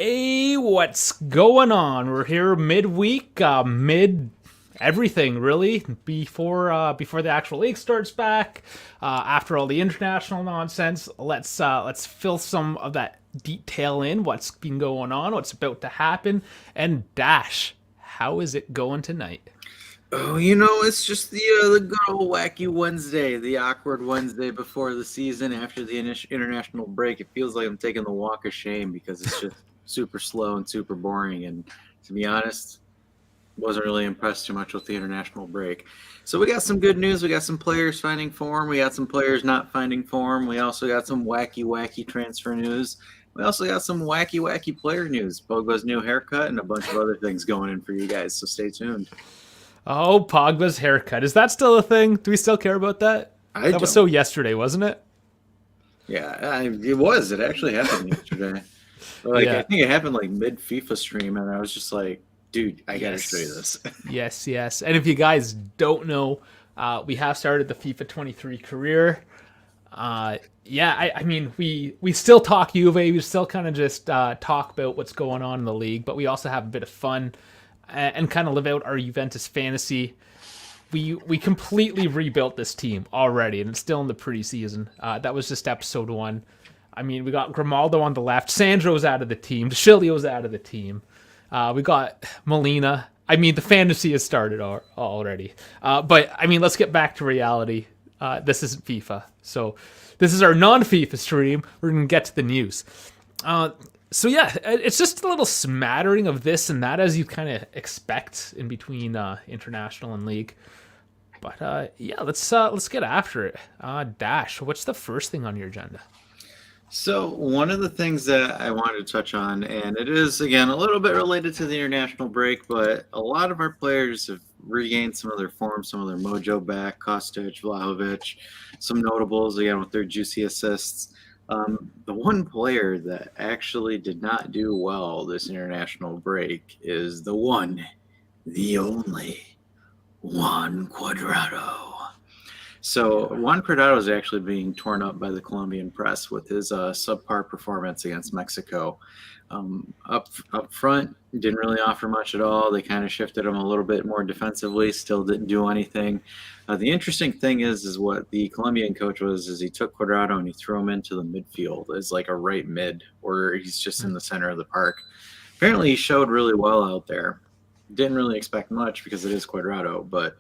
Hey, what's going on? We're here midweek, mid everything really before the actual league starts back. After all the international nonsense, let's fill some of that detail in. What's been going on? What's about to happen? And Dash, how is it going tonight? Oh, it's just the good old wacky Wednesday, the awkward Wednesday before the season after the international break. It feels like I'm taking the walk of shame because it's just super slow and super boring. And to be honest, wasn't really impressed too much with the international break. So we got some good news. We got some players finding form. We got some players not finding form. We also got some wacky transfer news. We also got some wacky player news. Pogba's new haircut and a bunch of other things going in for you guys. So stay tuned. Oh, Pogba's haircut. Is that still a thing? Do we still care about that? I That was don't. so yesterday, wasn't it? Yeah, it was. It actually happened yesterday. I Yeah. think it happened like mid FIFA stream, and I was just like, dude, I got to show you Yes. this. Yes. And if you guys don't know, we have started the FIFA 23 career. I mean, we still talk Juve. We still kind of just talk about what's going on in the league, but we also have a bit of fun and kind of live out our Juventus fantasy. We completely rebuilt this team already, and it's still in the preseason. That was just episode one. I mean, we got Grimaldo on the left, Sandro's out of the team, Chilio's out of the team. We got Molina. I mean, the fantasy has started already. But I mean, let's get back to reality. This isn't FIFA, so this is our non-FIFA stream. We're gonna get to the news. It's just a little smattering of this and that, as you kind of expect in between international and league. But let's get after it. Dash, what's the first thing on your agenda? So one of the things that I wanted to touch on, and it is again a little bit related to the international break, but a lot of our players have regained some of their form, some of their mojo back. Kostic, Vlahovic, some notables again with their juicy assists. The one player that actually did not do well this international break is the one, the only Juan Cuadrado. So Juan Cuadrado is actually being torn up by the Colombian press with his subpar performance against Mexico. Up front, didn't really offer much at all. They kind of shifted him a little bit more defensively. Still didn't do anything. The interesting thing is what the Colombian coach is he took Cuadrado and he threw him into the midfield as like a right mid, where he's just in the center of the park. Apparently, he showed really well out there. Didn't really expect much because it is Cuadrado, but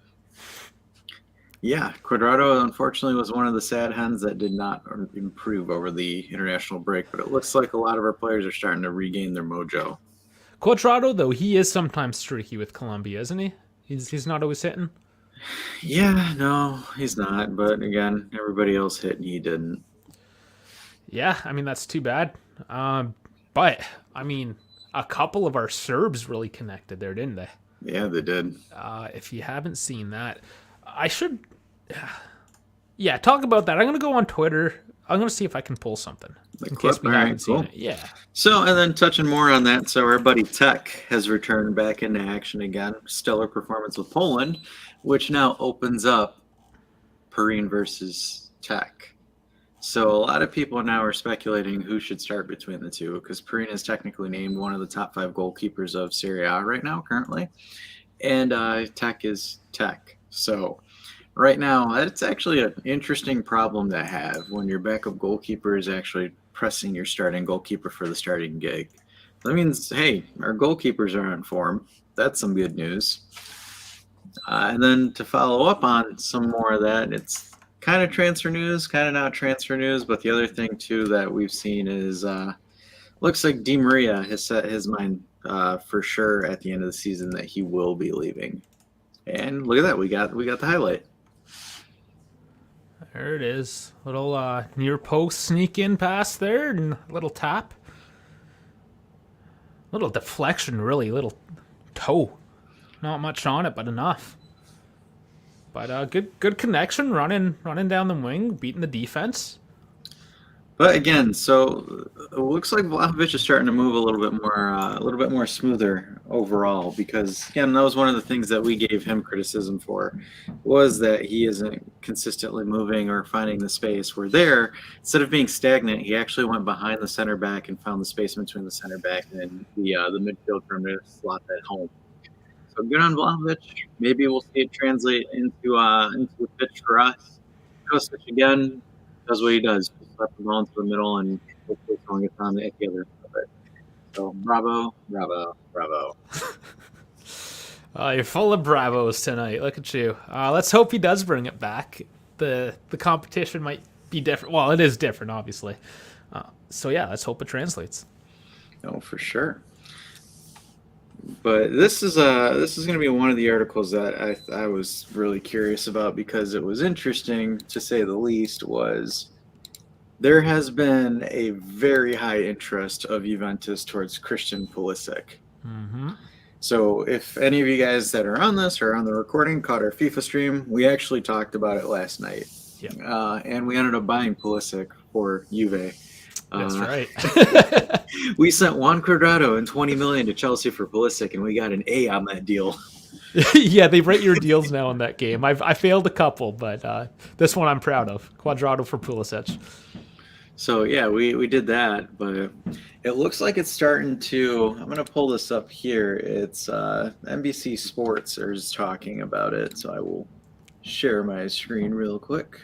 yeah, Cuadrado unfortunately was one of the sad hens that did not improve over the international break, but it looks like a lot of our players are starting to regain their mojo. Cuadrado, though, he is sometimes streaky with Colombia, isn't he? He's not always hitting. Yeah, no, he's not, but again, everybody else hit and he didn't. Yeah, I mean that's too bad. But I mean, a couple of our Serbs really connected there, didn't they? Yeah, they did. If you haven't seen that, I should. Yeah, talk about that. I'm gonna go on Twitter. I'm gonna see if I can pull something The in clip, case we all right, haven't seen cool. it. Yeah. So, and then touching more on that, so our buddy Tech has returned back into action again. Stellar performance with Poland, which now opens up Perrine versus Tech. So a lot of people now are speculating who should start between the two because Perrine is technically named one of the top 5 goalkeepers of Serie A right now, currently, and Tech is Tech. So right now, it's actually an interesting problem to have when your backup goalkeeper is actually pressing your starting goalkeeper for the starting gig. That means, hey, our goalkeepers are in form. That's some good news. And then to follow up on some more of that, it's kind of transfer news, kind of not transfer news. But the other thing too that we've seen is looks like Di Maria has set his mind for sure at the end of the season that he will be leaving. And look at that, we got the highlight. There it is. Little near post sneak in pass there and a little tap. Little deflection, really. Little toe. Not much on it, but enough. But good connection, running down the wing, beating the defense. But again, so it looks like Vlahovic is starting to move a little bit more smoother overall. Because again, that was one of the things that we gave him criticism for, was that he isn't consistently moving or finding the space. Where there, instead of being stagnant, he actually went behind the center back and found the space between the center back and the midfield for him to slot that home. So good on Vlahovic. Maybe we'll see it translate into the pitch for us. Kostic again does what he does. Just left the ball into the middle and hopefully someone gets on the other end of it. So bravo, bravo, bravo. You're full of bravos tonight. Look at you. Let's hope he does bring it back. The competition might be different. Well, it is different, obviously. So yeah, let's hope it translates. No, for sure. But this is going to be one of the articles that I was really curious about, because it was interesting to say the least. Was there has been a very high interest of Juventus towards Christian Pulisic. Mm-hmm. So if any of you guys that are on this or on the recording caught our FIFA stream, we actually talked about it last night. Yep. And we ended up buying Pulisic for Juve. That's right. We sent Juan Cuadrado and 20 million to Chelsea for Pulisic, and we got an A on that deal. Yeah, they rate your deals now in that game. I failed a couple, but this one I'm proud of. Cuadrado for Pulisic. So yeah, we did that, but it looks like it's starting to. I'm gonna pull this up here. It's NBC Sports is talking about it, so I will share my screen real quick.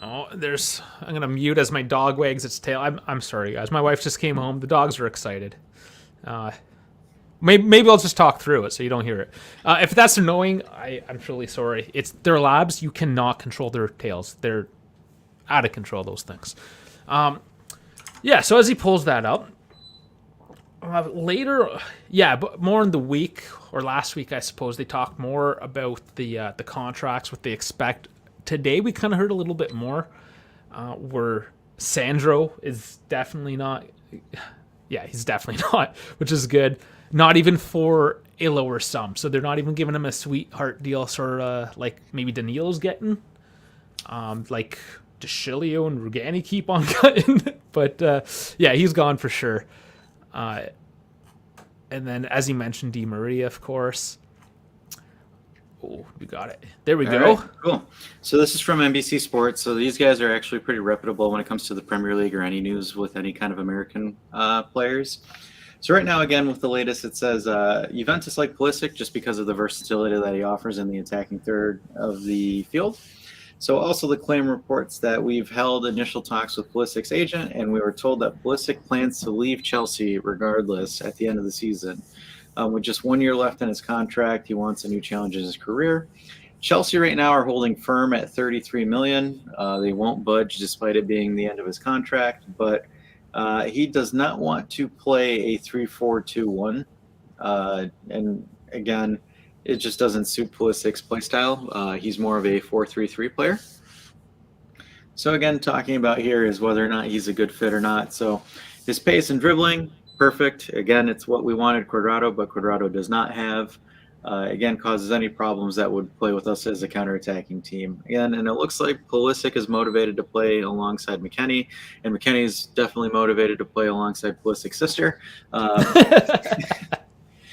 Oh, I'm gonna mute as my dog wags its tail. I'm sorry, guys. My wife just came home. The dogs are excited. Maybe I'll just talk through it so you don't hear it. If that's annoying, I'm truly sorry. They're labs. You cannot control their tails. They're out of control, those things. Yeah, so as he pulls that up, later, but more in the week or last week, I suppose, they talked more about the contracts, what they expect. Today, we kind of heard a little bit more where Sandro is definitely not. Yeah, he's definitely not, which is good. Not even for a lower sum. So they're not even giving him a sweetheart deal, sort of like maybe Danilo's getting. Like DeShilio and Rugani keep on cutting. But yeah, he's gone for sure. And then, as you mentioned, Di Maria, of course. Oh, we got it. There we go. Right, cool. So this is from NBC Sports. So these guys are actually pretty reputable when it comes to the Premier League or any news with any kind of American players. So right now, again, with the latest, it says Juventus like Pulisic just because of the versatility that he offers in the attacking third of the field. So also the claim reports that we've held initial talks with Pulisic's agent, and we were told that Pulisic plans to leave Chelsea regardless at the end of the season. With just 1 year left in his contract, he wants a new challenge in his career. Chelsea right now are holding firm at 33 million. They won't budge despite it being the end of his contract, but he does not want to play a 3-4-2-1. And again, it just doesn't suit Pulisic's play style. He's more of a 4-3-3 player. So again, talking about here is whether or not he's a good fit or not. So his pace and dribbling, perfect. Again, it's what we wanted Cuadrado, but Cuadrado does not have. Again, causes any problems that would play with us as a counterattacking team. Again, and it looks like Pulisic is motivated to play alongside McKennie, and McKennie's definitely motivated to play alongside Pulisic's sister.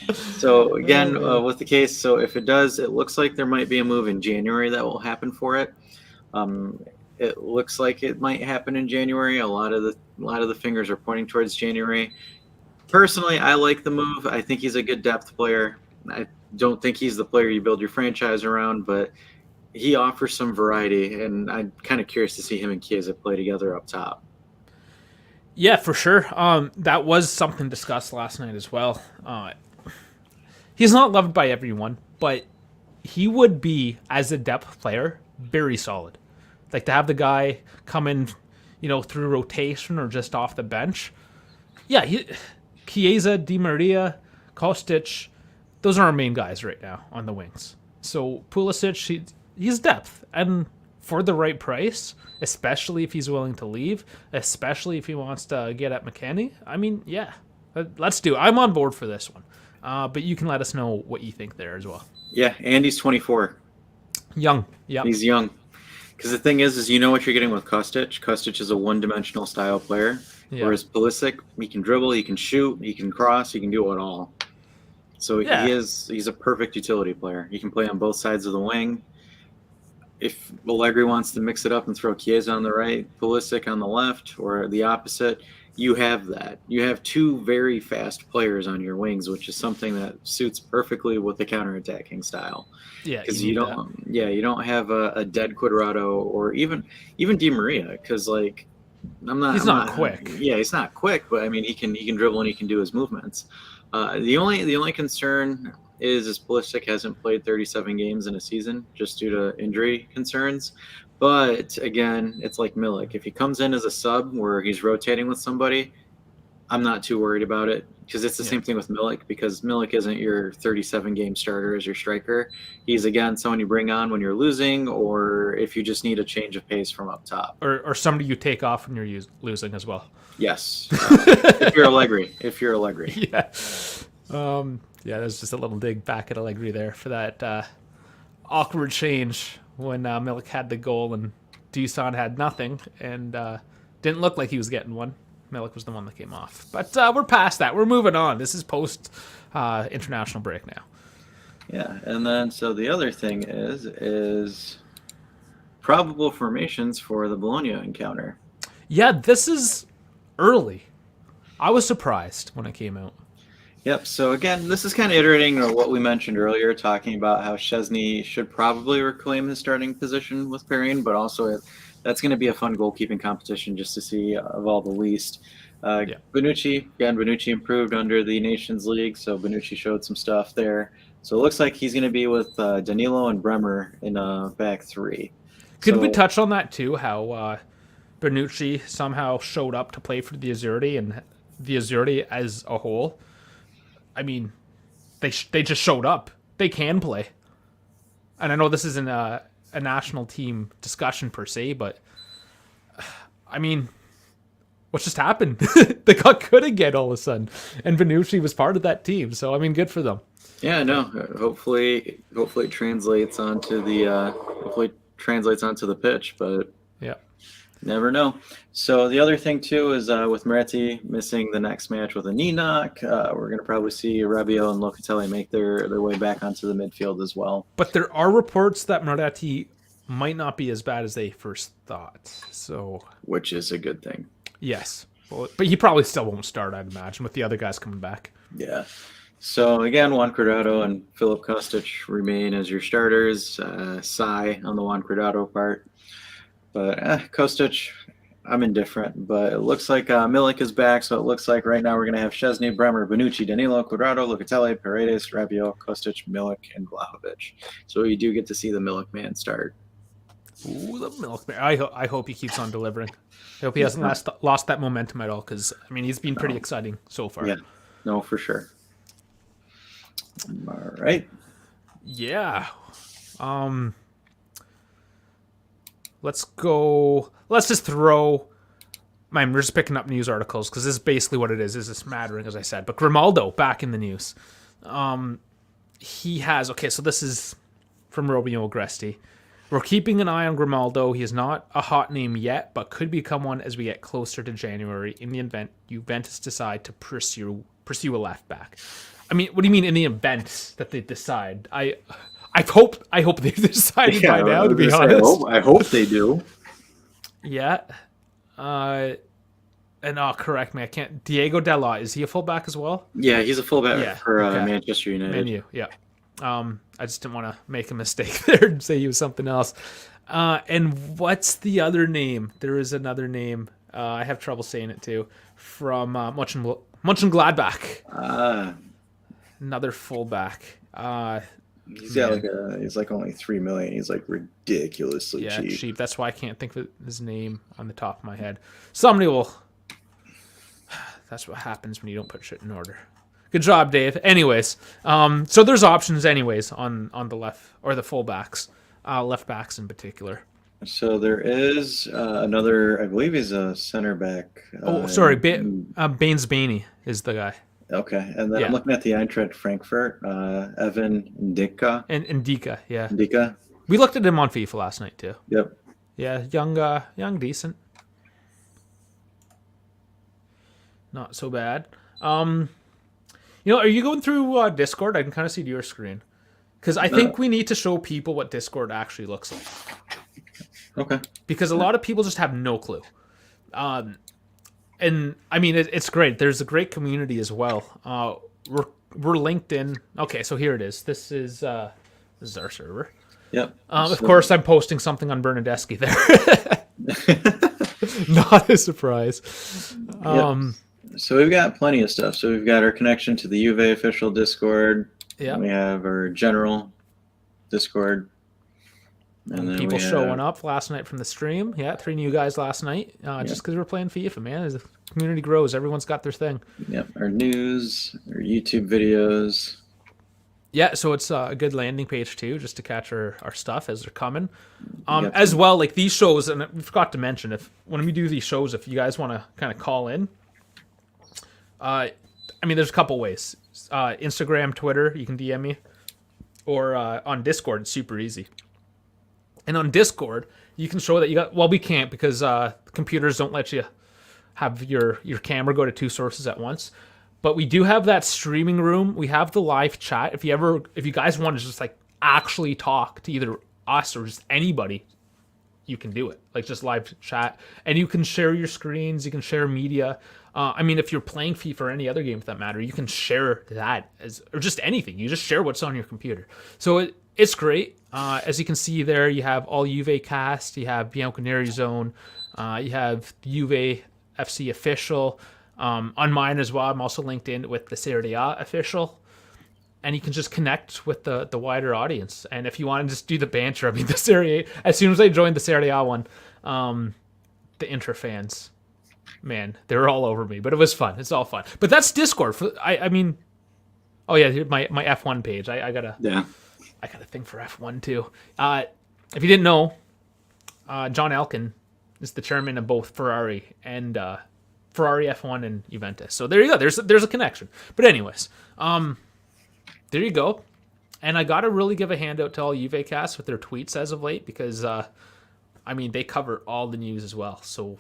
So again, with the case, so if it does, it looks like there might be a move in January that will happen for it. It looks like it might happen in January. A lot of the fingers are pointing towards January. Personally, I like the move. I think he's a good depth player. I don't think he's the player you build your franchise around, but he offers some variety, and I'm kind of curious to see him and Chiesa play together up top. Yeah, for sure. That was something discussed last night as well. He's not loved by everyone, but he would be, as a depth player, very solid. Like to have the guy come in, through rotation or just off the bench. Yeah, Chiesa, Di Maria, Kostic, those are our main guys right now on the wings. So Pulisic, he's depth. And for the right price, especially if he's willing to leave, especially if he wants to get at McKennie, I mean, yeah, let's do it. I'm on board for this one. But you can let us know what you think there as well. Yeah, Andy's 24. Young. Yeah. He's young. Because the thing is you know what you're getting with Kostic. Kostic is a one-dimensional style player, Yeah. whereas Pulisic, he can dribble, he can shoot, he can cross, he can do it all. So Yeah. he's a perfect utility player. He can play on both sides of the wing. If Allegri wants to mix it up and throw Chiesa on the right, Pulisic on the left, or the opposite, you have that. You have two very fast players on your wings, which is something that suits perfectly with the counterattacking style. Yeah, you Because need that. you don't have a dead Quadrado or even Di Maria. Because like He's I'm not not. quick. Yeah, he's not quick, but I mean, he can dribble and he can do his movements. The only concern is Pulisic hasn't played 37 games in a season just due to injury concerns. But again, it's like Milik. If he comes in as a sub where he's rotating with somebody, I'm not too worried about it because it's the Yeah. same thing with Milik because Milik isn't your 37 game starter as your striker. He's again someone you bring on when you're losing or if you just need a change of pace from up top. Or somebody you take off when you're losing as well. Yes, if you're Allegri. Yeah. Yeah, there's just a little dig back at Allegri there for that awkward change when Milik had the goal and Dusan had nothing and didn't look like he was getting one. Milik was the one that came off. But we're past that. We're moving on. This is post international break now. Yeah, and then so the other thing is probable formations for the Bologna encounter. Yeah, this is early. I was surprised when it came out. Yep. So again, this is kind of iterating on what we mentioned earlier, talking about how Szczesny should probably reclaim his starting position with Perrin, but also that's going to be a fun goalkeeping competition just to see of all the least. Yeah. Bonucci improved under the Nations League, so Bonucci showed some stuff there. So it looks like he's going to be with Danilo and Bremer in back three. Could we touch on that too? How Bonucci somehow showed up to play for the Azzurri and the Azzurri as a whole. I mean, they just showed up. They can play. And I know this isn't a national team discussion per se, but I mean, what just happened? They got good again all of a sudden. And Bonucci was part of that team. So, I mean, good for them. Yeah, no. Hopefully it translates onto the pitch, but Yeah. never know. So the other thing too is with Moretti missing the next match with a knee knock, we're going to probably see Rabiot and Locatelli make their way back onto the midfield as well. But there are reports that Moretti might not be as bad as they first thought. So, which is a good thing. Yes. Well, but he probably still won't start, I'd imagine, with the other guys coming back. Yeah. So again, Juan Cuadrado and Filip Kostic remain as your starters. Sigh on the Juan Cuadrado part. But Kostic, I'm indifferent. But it looks like Milik is back, so it looks like right now we're going to have Szczesny, Bremer, Bonucci, Danilo, Cuadrado, Locatelli, Paredes, Rabiot, Kostic, Milik, and Vlahovic. So you do get to see the Milik man start. Ooh, the Milik man. I hope he keeps on delivering. I hope he hasn't lost that momentum at all because, I mean, he's been pretty exciting so far. Yeah, no, for sure. All right. Yeah. Let's go. Let's just throw. We're just picking up news articles because this is basically what it is. Is a smattering, as I said. But Grimaldo back in the news. He has. Okay, so this is from Romeo Agresti. We're keeping an eye on Grimaldo. He is not a hot name yet, but could become one as we get closer to January in the event Juventus decide to pursue a left back. I mean, what do you mean in the event that they decide? I hope they've decided by now, to be honest. I hope they do. Yeah. Correct me. I can't. Diego Della, is he a fullback as well? Yeah, he's a fullback for Manchester United. Menu, yeah. I just didn't want to make a mistake there and say he was something else. And what's the other name? There is another name. I have trouble saying it too. From Mönchengladbach. Another fullback. He's got he's like only $3 million. He's like ridiculously cheap. That's why I can't think of his name on the top of my head. Somebody will. That's what happens when you don't put shit in order. Good job, Dave. Anyways, so there's options anyways on the left or the fullbacks, left backs in particular. So there is another. I believe he's a center back. Baines Bainey is the guy. Okay, and then I'm looking at the Eintracht Frankfurt, Evan Ndika. And Ndika, yeah. Ndika. We looked at him on FIFA last night too. Yep. Yeah, young, decent. Not so bad. Are you going through Discord? I can kind of see your screen because I Uh, think we need to show people what Discord actually looks like. okay. Because a lot of people just have no clue. And I mean, it's great. There's a great community as well. We're linked in. Okay, so here it is. This is our server. Yep. Of So, course, I'm posting something on Bernadeschi there. Not a surprise. yep. So we've got plenty of stuff. So we've got our connection to the Juve official Discord. Yeah. We have our general Discord. And then People we showing have, up last night from the stream. Yeah, 3 new guys last night. Just because we're playing FIFA, man. As the community grows, everyone's got their thing. yep, our news, our YouTube videos. Yeah, so it's a good landing page too, just to catch our stuff as they're coming. Yep. As well, like these shows, and we forgot to mention, if when we do these shows, if you guys want to kind of call in, I mean, there's a couple ways. Instagram, Twitter, you can DM me, or on Discord, it's super easy. And on Discord, you can show that you got. Well, we can't because computers don't let you have your camera go to 2 sources at once. But we do have that streaming room. We have the live chat. If you guys want to just like actually talk to either us or just anybody, you can do it. Like just live chat, and you can share your screens. You can share media. I mean, if you're playing FIFA or any other game for that matter, you can share that or just anything. You just share what's on your computer. So it's great. As you can see there, you have all Juve cast. You have Bianconeri Zone. You have Juve FC official. On mine as well, I'm also linked in with the Serie A official. And you can just connect with the wider audience. And if you want to just do the banter, I mean, the Serie A, as soon as I joined the Serie A one, the Inter fans, man, they were all over me. But it was fun. It's all fun. But that's Discord. I mean, oh yeah, my F1 page. I got a thing for F1 too. If you didn't know, John Elkin is the chairman of both Ferrari and Ferrari F1 and Juventus. So there you go. There's a connection. But anyways, there you go. And I gotta really give a handout to all Juve casts with their tweets as of late because I mean they cover all the news as well. So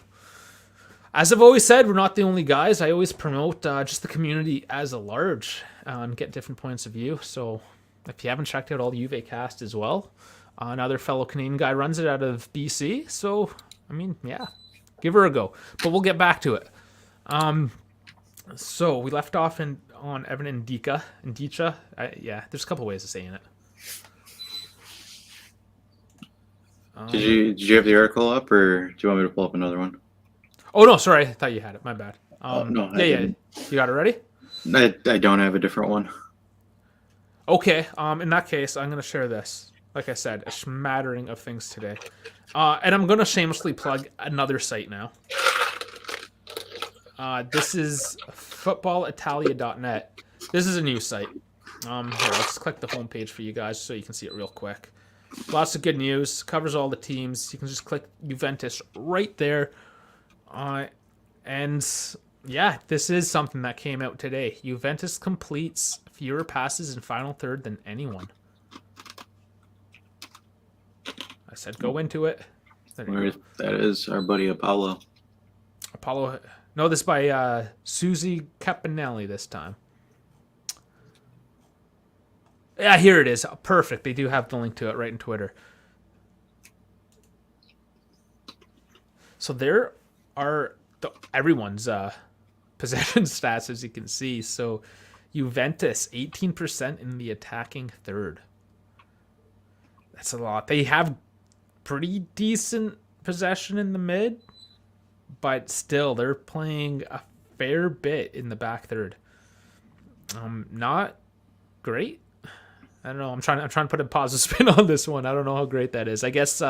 as I've always said, we're not the only guys. I always promote just the community as a large and get different points of view. So if you haven't checked out all the Juve cast as well, another fellow Canadian guy runs it out of BC. So I mean, yeah, give her a go. But we'll get back to it. So we left off on Evan and Dicha. Yeah, there's a couple ways of saying it. Did you have the article up, or do you want me to pull up another one? Oh no, sorry, I thought you had it. My bad. No, yeah, you got it ready? I don't have a different one. Okay. In that case, I'm gonna share this. Like I said, a smattering of things today, and I'm gonna shamelessly plug another site now. This is footballitalia.net. This is a new site. Here, let's click the homepage for you guys so you can see it real quick. Lots of good news. Covers all the teams. You can just click Juventus right there. And yeah, this is something that came out today. Juventus completes fewer passes in final third than anyone. I said go into it. That is our buddy Apollo. No, this by Susie Capinelli this time. Yeah, here it is. Perfect. They do have the link to it right in Twitter. So there are everyone's possession stats, as you can see. So Juventus, 18% in the attacking third. That's a lot. They have pretty decent possession in the mid, but still, they're playing a fair bit in the back third. Not great. I don't know. I'm trying to put a positive spin on this one. I don't know how great that is. I guess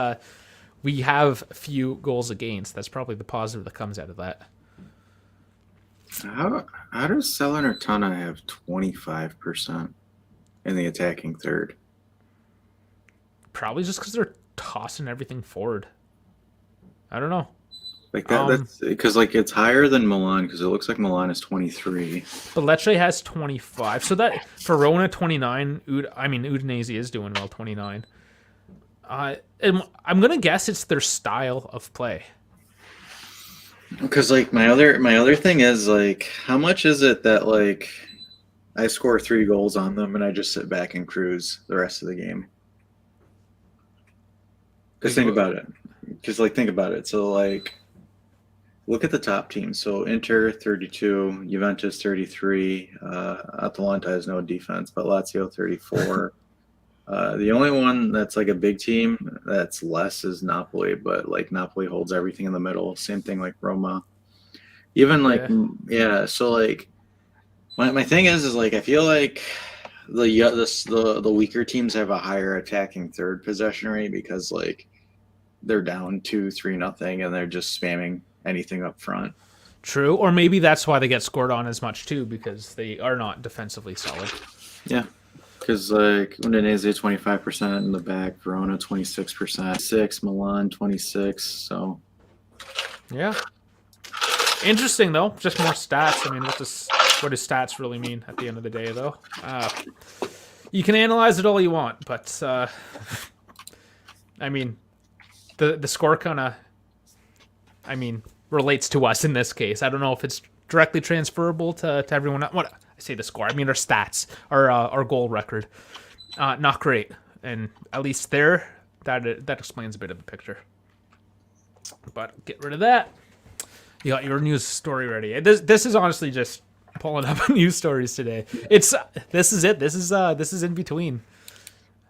we have a few goals against. That's probably the positive that comes out of that. How does Salernitana have 25% in the attacking third? Probably just because they're tossing everything forward. I don't know. Like that's because like it's higher than Milan because it looks like Milan is 23. But Lecce has 25. So that Verona 29. Udinese is doing well, 29. I'm gonna guess it's their style of play. Because like my other thing is like, how much is it that like I score 3 goals on them and I just sit back and cruise the rest of the game? Because Like, think about it. So like, look at the top teams. So Inter 32, Juventus 33. Atalanta has no defense, but Lazio 34. The only one that's like a big team that's less is Napoli, but like Napoli holds everything in the middle. Same thing like Roma. Even like yeah, yeah, so like my thing is like I feel like the weaker teams have a higher attacking third possession rate because like they're down 2-3 nothing and they're just spamming anything up front. true. Or maybe that's why they get scored on as much too, because they are not defensively solid. Yeah. Because like Udinese 25% in the back, Verona 26%, Milan 26. So Yeah. Interesting though. Just more stats. I mean, what does stats really mean at the end of the day, though? You can analyze it all you want, but I mean, the score kind of, I mean, relates to us in this case. I don't know if it's directly transferable to everyone. What I say the score, I mean our stats, our goal record, not great, and at least there that explains a bit of the picture. But get rid of that. You got your news story ready. This is honestly just pulling up news stories today. This is it. This is in between.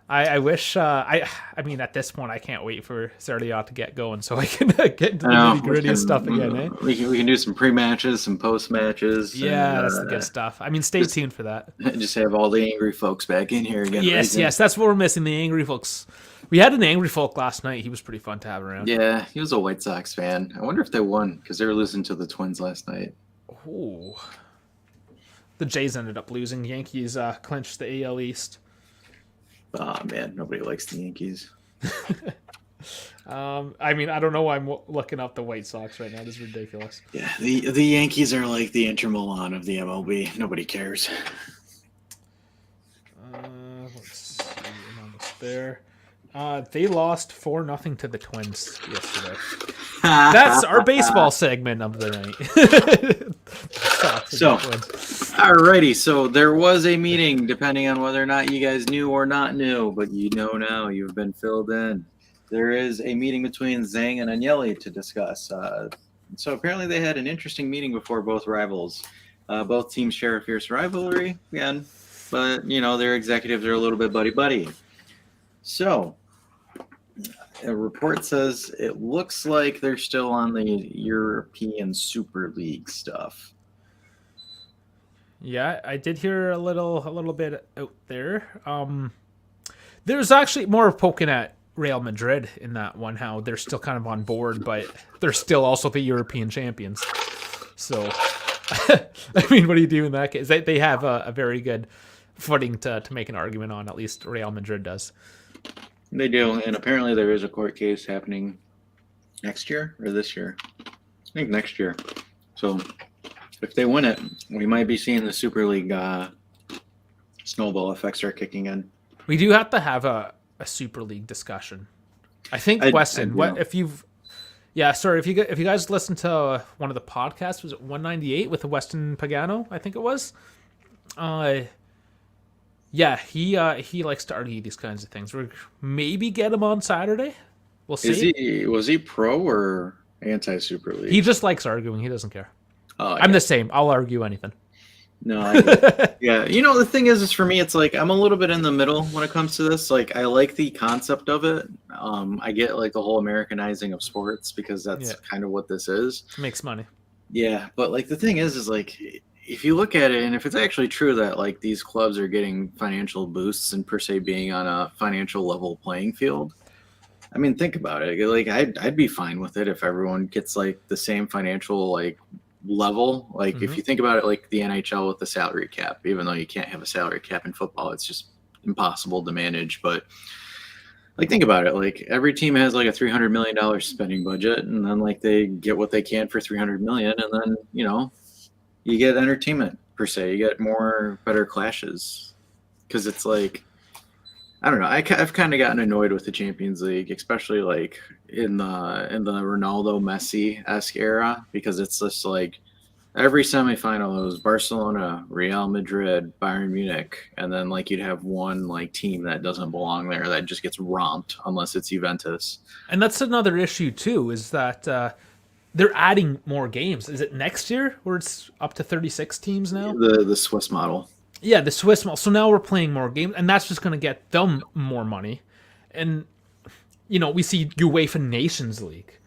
I wish I mean at this point I can't wait for Serie A to get going so I can get into the nitty gritty of stuff again. Eh? We can do some pre-matches, some post-matches. Yeah, and, that's the good stuff. I mean, stay tuned for that. Just have all the angry folks back in here again. Yes, that's what we're missing. The angry folks. We had an angry folk last night. He was pretty fun to have around. Yeah, he was a White Sox fan. I wonder if they won because they were losing to the Twins last night. Ooh. The Jays ended up losing. Yankees clinched the AL East. Oh man, nobody likes the Yankees. I mean, I don't know why I'm looking up the White Sox right now. This is ridiculous. Yeah, the Yankees are like the Inter Milan of the MLB. Nobody cares. Let's see. I'm almost there. They lost 4-0 to the Twins yesterday. That's our baseball segment of the night. So, alrighty. So there was a meeting, depending on whether or not you guys knew or not knew, but you know now. You've been filled in. There is a meeting between Zhang and Agnelli to discuss. So apparently they had an interesting meeting before both rivals. Both teams share a fierce rivalry again, but their executives are a little bit buddy-buddy. So a report says it looks like they're still on the European Super League stuff. Yeah, I did hear a little bit out there. There's actually more poking at Real Madrid in that one, how they're still kind of on board, but they're still also the European champions. So, I mean, what do you do in that case? They have a very good footing to make an argument on, at least Real Madrid does. They do, and apparently there is a court case happening next year or this year. I think next year. So if they win it, we might be seeing the Super League snowball effect start kicking in. We do have to have a Super League discussion. I think Weston, if you guys listened to one of the podcasts, was it 198 with the Weston Pagano? I think it was. Yeah, he likes to argue these kinds of things. We'll maybe get him on Saturday. We'll see. Was he pro or anti Super League? He just likes arguing. He doesn't care. Oh, I'm the same. I'll argue anything. No, yeah. The thing is for me, it's like I'm a little bit in the middle when it comes to this. Like, I like the concept of it. I get like the whole Americanizing of sports because that's kind of what this is. Makes money. Yeah, but like the thing is like if you look at it, and if it's actually true that like these clubs are getting financial boosts and per se being on a financial level playing field, I mean, think about it. Like, I'd be fine with it if everyone gets like the same financial like level. Like if you think about it, like the NHL with the salary cap, even though you can't have a salary cap in football, it's just impossible to manage. But like, think about it. Like every team has like a $300 million spending budget, and then like they get what they can for $300 million, and then you get entertainment per se. You get better clashes because it's like, I don't know. I've kind of gotten annoyed with the Champions League, especially like in the Ronaldo Messi esque era, because it's just like every semifinal it was Barcelona, Real Madrid, Bayern Munich, and then like you'd have one like team that doesn't belong there that just gets romped unless it's Juventus. And that's another issue too, is that they're adding more games. Is it next year where it's up to 36 teams now? The Swiss model. Yeah, the Swiss model. So now we're playing more games, and that's just going to get them more money. And we see UEFA Nations League,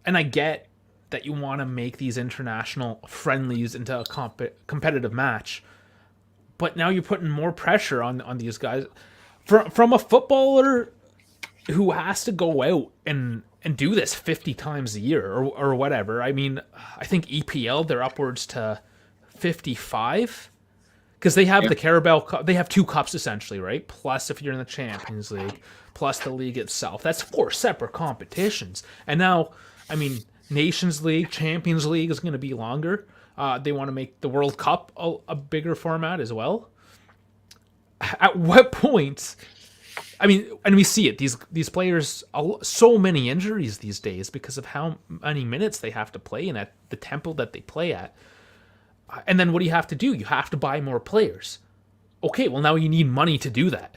and I get that you want to make these international friendlies into a competitive match, but now you're putting more pressure on these guys. From a footballer who has to go out and do this 50 times a year or whatever. I mean, I think EPL they're upwards to 55 because they have Yeah. the Carabao Cup. They have two cups essentially, right? Plus, if you're in the Champions League, plus the league itself. That's four separate competitions. And now, I mean, Nations League, Champions League is going to be longer. They want to make the World Cup a bigger format as well. At what point? I mean, and we see it. These players, so many injuries these days because of how many minutes they have to play and at the tempo that they play at. And then what do you have to do? You have to buy more players. Okay, well now you need money to do that.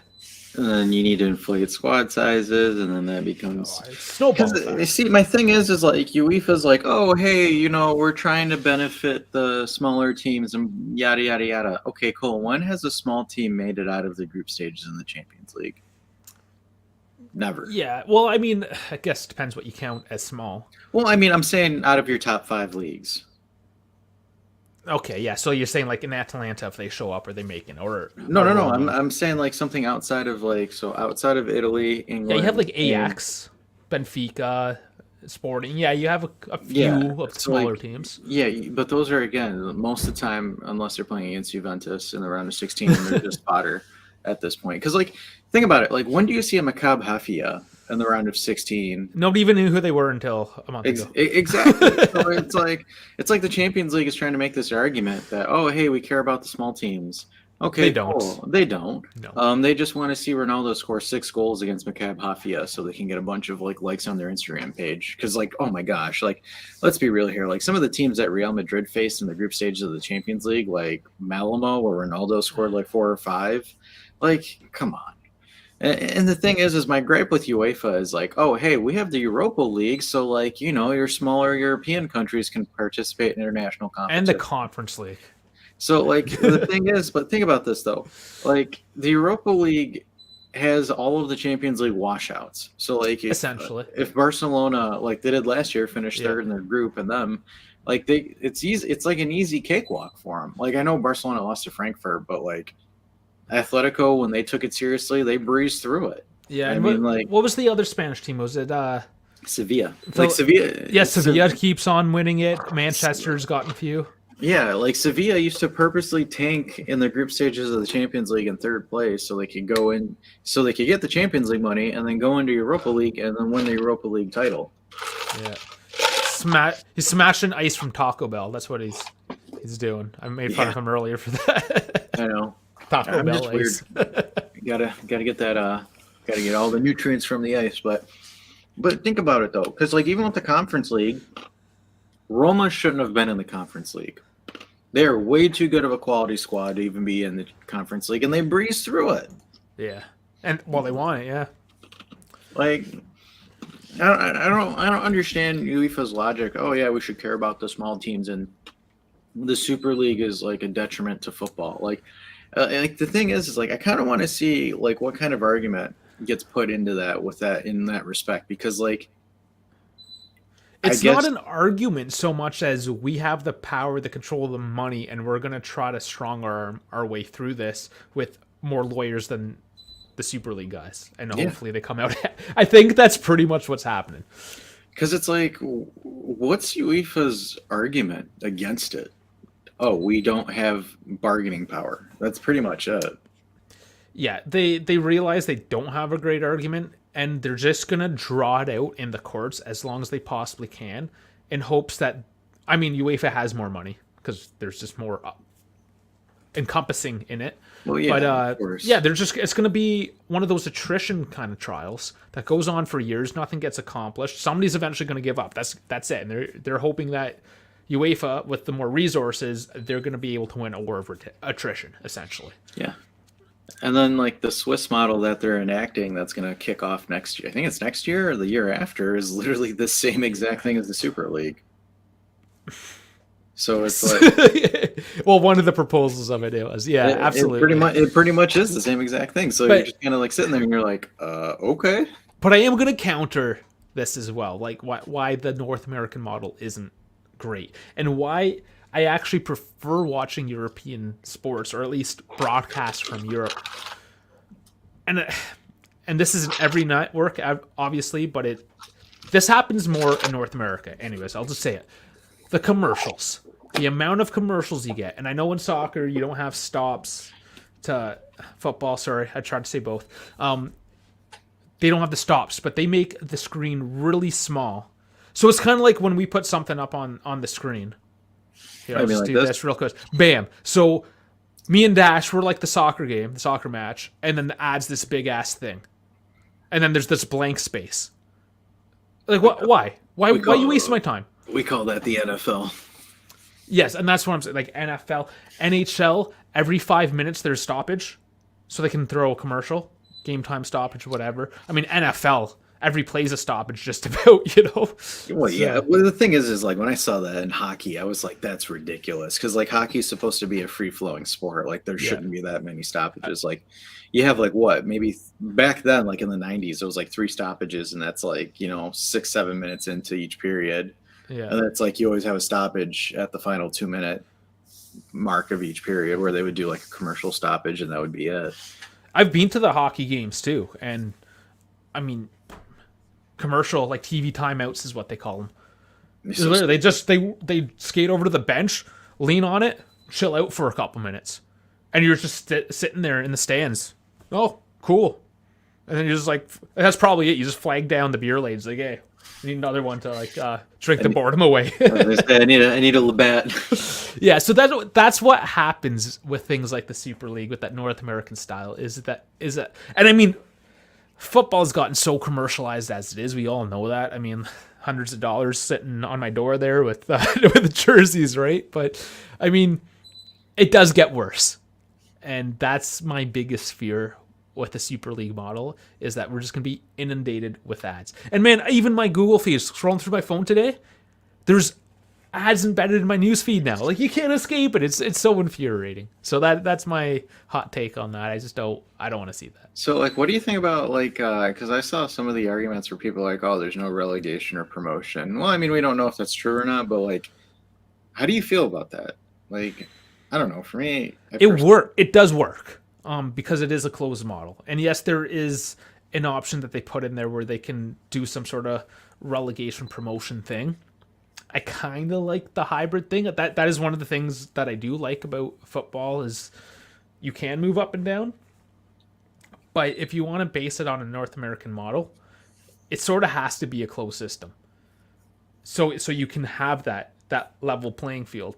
And then you need to inflate squad sizes, and then that becomes. It's snowball Because effect. see, my thing is like UEFA's like, oh hey, we're trying to benefit the smaller teams and yada yada yada. Okay, cool. When has a small team made it out of the group stages in the Champions League? Never. Yeah, well, I mean, I guess it depends what you count as small. Well, I mean, I'm saying out of your top 5 leagues. Okay, yeah. So you're saying like in Atalanta, if they show up, are they making or No, or no, no. I'm Roma? I'm saying like something outside of outside of Italy, Yeah, you have England, like and Ajax, Benfica, Sporting. Yeah, you have a few yeah. of the So smaller like teams. yeah, but those are again most of the time, unless they're playing against Juventus in the round of 16, they're just fodder at this point. Because like think about it, like when do you see a Maccabi Haifa in the round of 16? Nobody even knew who they were until a month ago. Exactly. So it's like the Champions League is trying to make this argument that hey, we care about the small teams. They Okay, don't. cool. They don't. No. They just want to see Ronaldo score 6 goals against Maccabi Haifa so they can get a bunch of like likes on their Instagram page. Because like, oh my gosh, like let's be real here. Like some of the teams that Real Madrid faced in the group stages of the Champions League, like Malamo, where Ronaldo scored like 4 or 5. Like, come on. And the thing is my gripe with UEFA is like, oh, hey, we have the Europa League, so like, your smaller European countries can participate in international And the competition. Conference League. So like the thing is, but think about this though, like the Europa League has all of the Champions League washouts. So like Essentially. if Barcelona like they did last year finished Yeah. third in their group and them like it's easy, it's like an easy cakewalk for them. Like I know Barcelona lost to Frankfurt, but like Atletico, when they took it seriously, they breezed through it. Yeah. I And mean, like what was the other Spanish team? Was it Sevilla, So- like Sevilla. yeah, Sevilla keeps on winning it. Manchester's gotten a few. Yeah, like Sevilla used to purposely tank in the group stages of the Champions League in third place, so they could go in, so they could get the Champions League money, and then go into Europa League and then win the Europa League title. Yeah. He's smashing ice from Taco Bell. That's what he's doing. I made fun of him earlier for that. I know. Taco I'm Bell just ice. Gotta get that. Gotta get all the nutrients from the ice, but think about it though, because like even with the Conference League, Roma shouldn't have been in the Conference League. They are way too good of a quality squad to even be in the Conference League, and they breezed through it. Yeah. And well, they want it. Yeah. Like, I don't understand UEFA's logic. Oh yeah, we should care about the small teams, and the Super League is like a detriment to football. Like the thing is like I kind of want to see like what kind of argument gets put into that with that in that respect, because like It's guess- not an argument so much as we have the power, the control of the money, and we're going to try to strong arm our way through this with more lawyers than the Super League guys. And Yeah. hopefully they come out. I think that's pretty much what's happening. Because it's like, what's UEFA's argument against it? Oh, we don't have bargaining power. That's pretty much it. Yeah, they realize they don't have a great argument, and they're just going to draw it out in the courts as long as they possibly can in hopes that, I mean, UEFA has more money because there's just more encompassing in it. Well, yeah, But of course. yeah, they're just it's going to be one of those attrition kind of trials that goes on for years. Nothing gets accomplished. Somebody's eventually going to give up. That's it. And they're hoping that UEFA, with the more resources, they're going to be able to win a war of attrition, essentially. Yeah. And then like the Swiss model that they're enacting that's going to kick off next year. I think it's next year or the year after is literally the same exact thing as the Super League. So it's like well, one of the proposals of it was, yeah, absolutely. It pretty much is the same exact thing. So you're just kind of like sitting there and you're like, okay. But I am going to counter this as well, like why the North American model isn't great and why I actually prefer watching European sports, or at least broadcasts from Europe. And this isn't every network, obviously, but this happens more in North America. Anyways, I'll just say it. The commercials, the amount of commercials you get, and I know in soccer you don't have stops to football. Sorry, I tried to say both. They don't have the stops, but they make the screen really small. So it's kind of like when we put something up on the screen. Here, I'll just do this real quick. Bam. So me and Dash were like the soccer match, and then the adds this big ass thing, and then there's this blank space. Like what? Why you waste my time? We call that the NFL. Yes, and that's what I'm saying. Like NFL, NHL, every 5 minutes there's stoppage, so they can throw a commercial, game time stoppage, whatever. I mean NFL. Every play's a stoppage, just about, you know. Well, yeah. Well, the thing is like when I saw that in hockey, I was like, "That's ridiculous," because like hockey is supposed to be a free flowing sport. Like there shouldn't be that many stoppages. Like you have like what maybe back then, like in the '90s, it was like 3 stoppages, and that's like 6-7 minutes into each period. Yeah, and it's like you always have a stoppage at the final 2-minute mark of each period where they would do like a commercial stoppage, and that would be it. I've been to the hockey games too, and I mean. Commercial like TV timeouts is what they call them. Literally, they skate over to the bench, lean on it, chill out for a couple minutes, and you're just sitting there in the stands. Oh, cool. And then you're just like, that's probably it. You just flag down the beer lanes. Like, hey, I need another one to like drink the boredom away. I need a Labatt. Yeah, so that's what happens with things like the Super League with that North American style. Is that, and I mean. Football's gotten so commercialized as it is. We all know that. I mean, hundreds of dollars sitting on my door there with with the jerseys, right? But I mean, it does get worse, and that's my biggest fear with the Super League model is that we're just gonna be inundated with ads. And man, even my Google feed, scrolling through my phone today, there's ads embedded in my newsfeed now. Like you can't escape it. It's so infuriating. So that's my hot take on that. I don't want to see that. So like, what do you think about like? Because I saw some of the arguments where people are like, oh, there's no relegation or promotion. Well, I mean, we don't know if that's true or not, but like, how do you feel about that? Like, I don't know. For me, it does work. Because it is a closed model, and yes, there is an option that they put in there where they can do some sort of relegation promotion thing. I kind of like the hybrid thing. That is one of the things that I do like about football is you can move up and down. But if you want to base it on a North American model, it sort of has to be a closed system. So you can have that level playing field,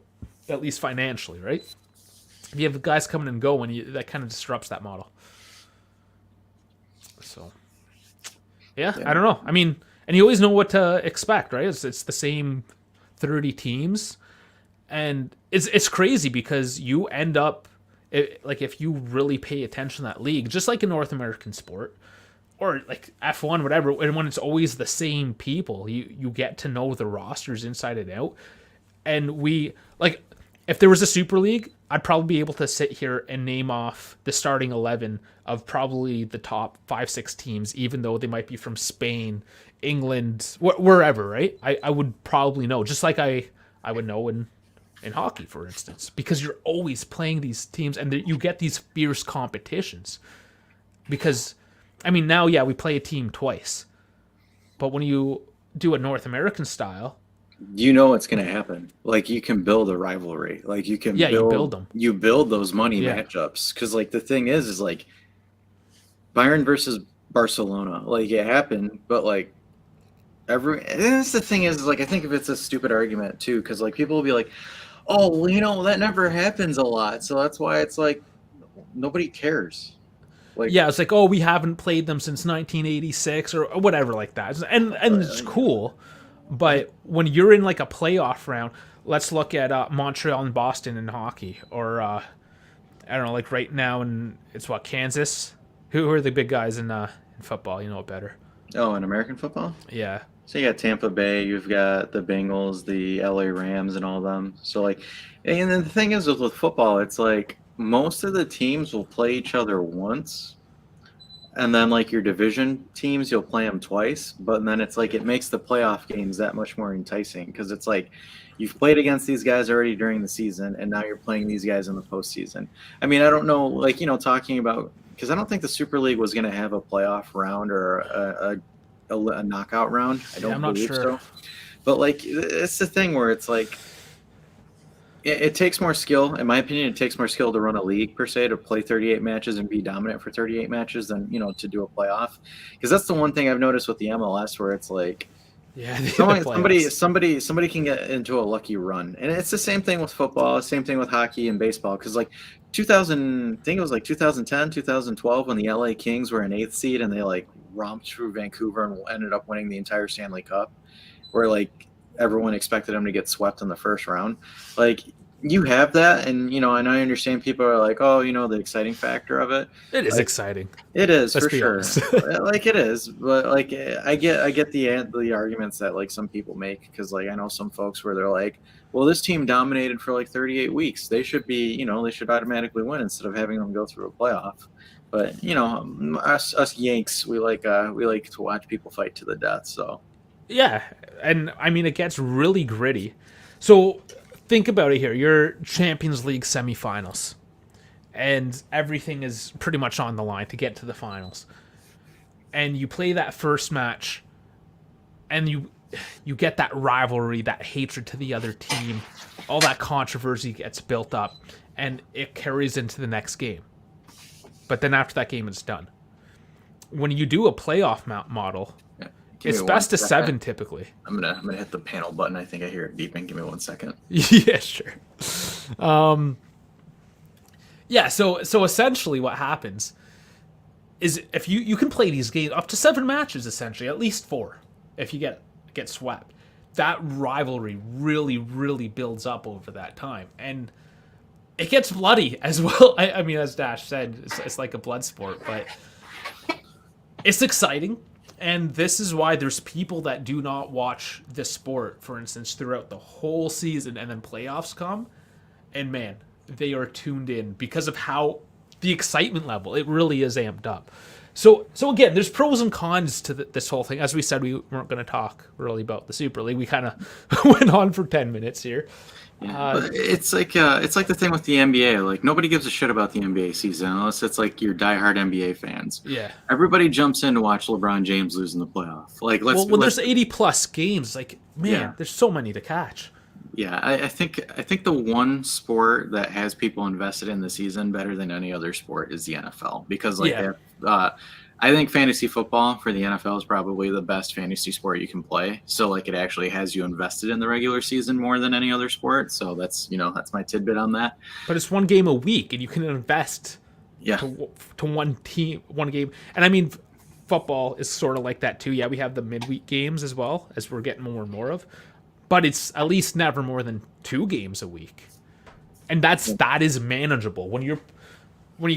at least financially, right? If you have guys coming and going, that kind of disrupts that model. So, yeah, I don't know. I mean, and you always know what to expect, right? It's the same 30 teams, and it's crazy because you end up like if you really pay attention to that league, just like a North American sport or like F1, whatever, and when it's always the same people, you get to know the rosters inside and out. And we like if there was a Super League, I'd probably be able to sit here and name off the starting 11 of probably the top 5-6 teams, even though they might be from Spain, England, wherever, right? I would probably know, just like I would know in hockey, for instance, because you're always playing these teams and you get these fierce competitions. Because, I mean, now, yeah, we play a team twice. But when you do a North American style, you know what's going to happen. Like you can build a rivalry. Like you can you build them. You build those money matchups. Because like the thing is like Bayern versus Barcelona. Like it happened, but like and that's the thing is like I think if it's a stupid argument too, because like people will be like, Oh, well, that never happens a lot, so that's why it's like nobody cares. Like, Yeah, it's like, oh, we haven't played them since 1986 or whatever like that, and it's like, cool. like But when you're in like a playoff round, let's look at Montreal and Boston in hockey, or I don't know, like right now, and it's what, Kansas. Who are the big guys in football? You know it better. oh, in American football. Yeah, So you got Tampa Bay, you've got the Bengals, the LA Rams, and all them. So like, and then the thing is with football, it's like most of the teams will play each other once, and then like your division teams, you'll play them twice. But then it's like it makes the playoff games that much more enticing because it's like you've played against these guys already during the season, and now you're playing these guys in the postseason. I mean, I don't know, like talking about because I don't think the Super League was going to have a playoff round or a knockout round. I yeah, I'm don't not believe sure. so. But like, it's the thing where it's like it takes more skill, in my opinion. It takes more skill to run a league per se, to play 38 matches and be dominant for 38 matches than to do a playoff. Because that's the one thing I've noticed with the MLS, where it's like Yeah, the playoffs. somebody can get into a lucky run, and it's the same thing with football, same thing with hockey and baseball. Because like 2000, I think it was like 2010, 2012, when the LA Kings were an eighth seed and they like romped through Vancouver and ended up winning the entire Stanley Cup, where like everyone expected them to get swept in the first round. Like you have that, and I understand people are like, oh, the exciting factor of it. It is Like exciting. it is Let's for be sure. honest. Like it is, but like I get the arguments that like some people make, because like I know some folks where they're like, well, this team dominated for like 38 weeks. They should be, they should automatically win instead of having them go through a playoff. But us Yanks, we like to watch people fight to the death. So Yeah, and I mean it gets really gritty. So think about it here. You're Champions League semifinals, and everything is pretty much on the line to get to the finals. And you play that first match, and you get that rivalry, that hatred to the other team, all that controversy gets built up, and it carries into the next game. But then after that game, it's done. When you do a playoff model, yeah, give me it's one best of second. seven typically. I'm gonna hit the panel button. I think I hear it beeping. Give me 1 second. Yeah, sure. Yeah, so essentially what happens is if you can play these games up to seven matches, essentially at least four, if you get swept, that rivalry really builds up over that time, and it gets bloody as well. I mean, as Dash said, it's like a blood sport, but it's exciting. And this is why there's people that do not watch this sport, for instance, throughout the whole season, and then playoffs come, and man, they are tuned in because of how the excitement level, it really is amped up. So again, there's pros and cons to this whole thing. As we said, we weren't going to talk really about the Super League. We kind of went on for 10 minutes here. Yeah, but it's like the thing with the NBA. Like nobody gives a shit about the NBA season unless it's like your diehard NBA fans. Yeah. Everybody jumps in to watch LeBron James lose in the playoff. Like Well, let's when let's there's 80 plus games, like man, yeah. there's so many to catch. Yeah, I think the one sport that has people invested in the season better than any other sport is the NFL, because like Yeah. I think fantasy football for the NFL is probably the best fantasy sport you can play. So like it actually has you invested in the regular season more than any other sport. So that's my tidbit on that. But it's one game a week, and you can invest Yeah, to one team, one game. And I mean, football is sort of like that too. Yeah, we have the midweek games as well, as we're getting more and more of. But it's at least never more than two games a week, and that is manageable when you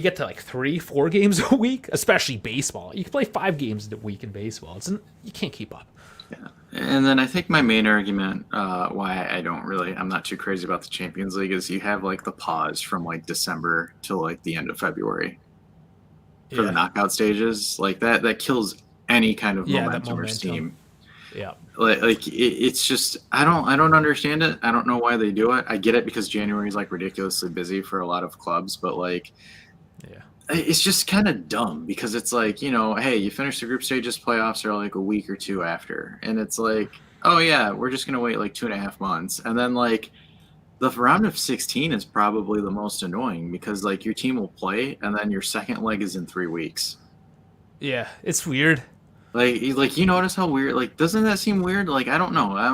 get to like 3, 4 games a week, especially baseball. You can play 5 games a week in baseball. You can't keep up. yeah. And then I think my main argument why I'm not too crazy about the Champions League is you have like the pause from like December till like the end of February for the Yeah, knockout stages. Like that kills any kind of yeah, that momentum or momentum. steam. Yeah, It's just I don't understand it. I don't know why they do it. I get it because January is like ridiculously busy for a lot of clubs, but like yeah, it's just kind of dumb because it's like, hey, you finish the group stages, playoffs are like a week or two after, and it's like, oh yeah, we're just gonna wait like 2.5 months, and then like the round of 16 is probably the most annoying because like your team will play and then your second leg is in 3 weeks. yeah. It's weird. Like you notice how weird? Like, doesn't that seem weird? Like, I don't know. I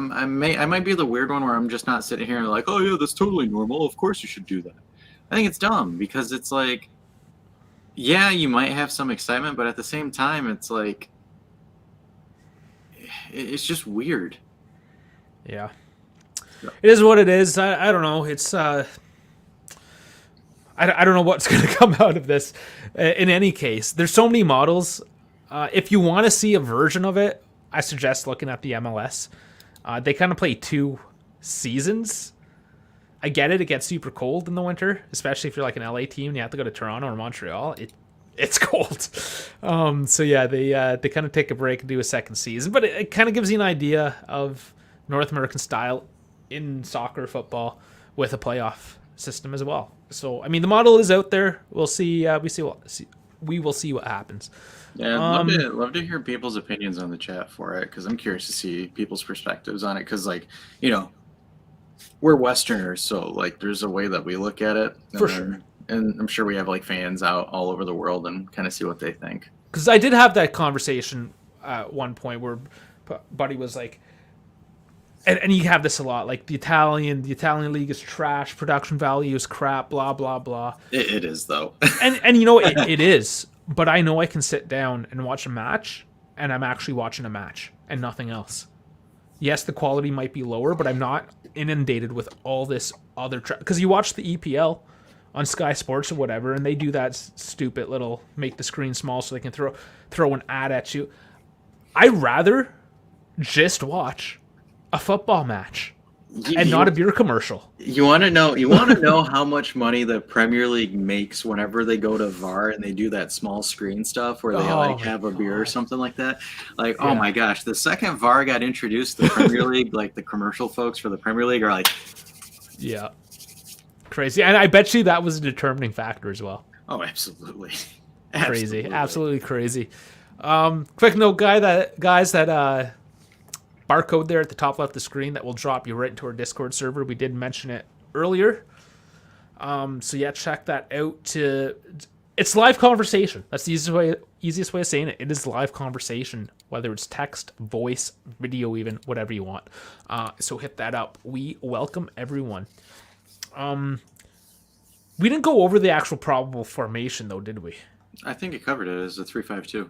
might be the weird one where I'm just not sitting here and like, oh yeah, that's totally normal. Of course you should do that. I think it's dumb because it's like, yeah, you might have some excitement, but at the same time, it's like, it's just weird. Yeah. Yep. It is what it is. I don't know. It's I don't know what's going to come out of this. In any case, there's so many models. If you want to see a version of it, I suggest looking at the MLS. They kind of play 2 seasons. I get it; it gets super cold in the winter, especially if you're like an LA team and you have to go to Toronto or Montreal. It's cold. So yeah, they kind of take a break and do a second season, but it kind of gives you an idea of North American style in soccer, football, with a playoff system as well. So I mean, the model is out there. We'll see. We will see what happens. Yeah, I'd love to hear people's opinions on the chat for it because I'm curious to see people's perspectives on it. Because like, you know, we're Westerners, so like, there's a way that we look at it For sure. and I'm sure we have like fans out all over the world and kind of see what they think. Because I did have that conversation at one point where Buddy was like, and you have this a lot, like the Italian league is trash, production value is crap, blah blah blah. It is though. And you know it is, but I know I can sit down and watch a match, and I'm actually watching a match and nothing else. Yes, the quality might be lower, but I'm not inundated with all this other because you watch the EPL on Sky Sports or whatever, and they do that stupid little make the screen small so they can throw an ad at you. I'd rather just watch a football match and not a beer commercial. You want to know how much money the Premier League makes whenever they go to VAR and they do that small screen stuff where they have a beer or something like that. Like, oh my gosh, the second VAR got introduced to the Premier League, like the commercial folks for the Premier League are like, yeah, crazy. And I bet you that was a determining factor as well. oh, absolutely. Crazy, absolutely crazy. Quick note, guys, that barcode there at the top left of the screen that will drop you right into our Discord server. We did mention it earlier. So yeah, check that out. It's live conversation. That's the easiest way of saying it. It is live conversation, whether it's text, voice, video, even whatever you want. So hit that up. We welcome everyone. We didn't go over the actual probable formation though, did we? I think it covered it as a 3-5-2.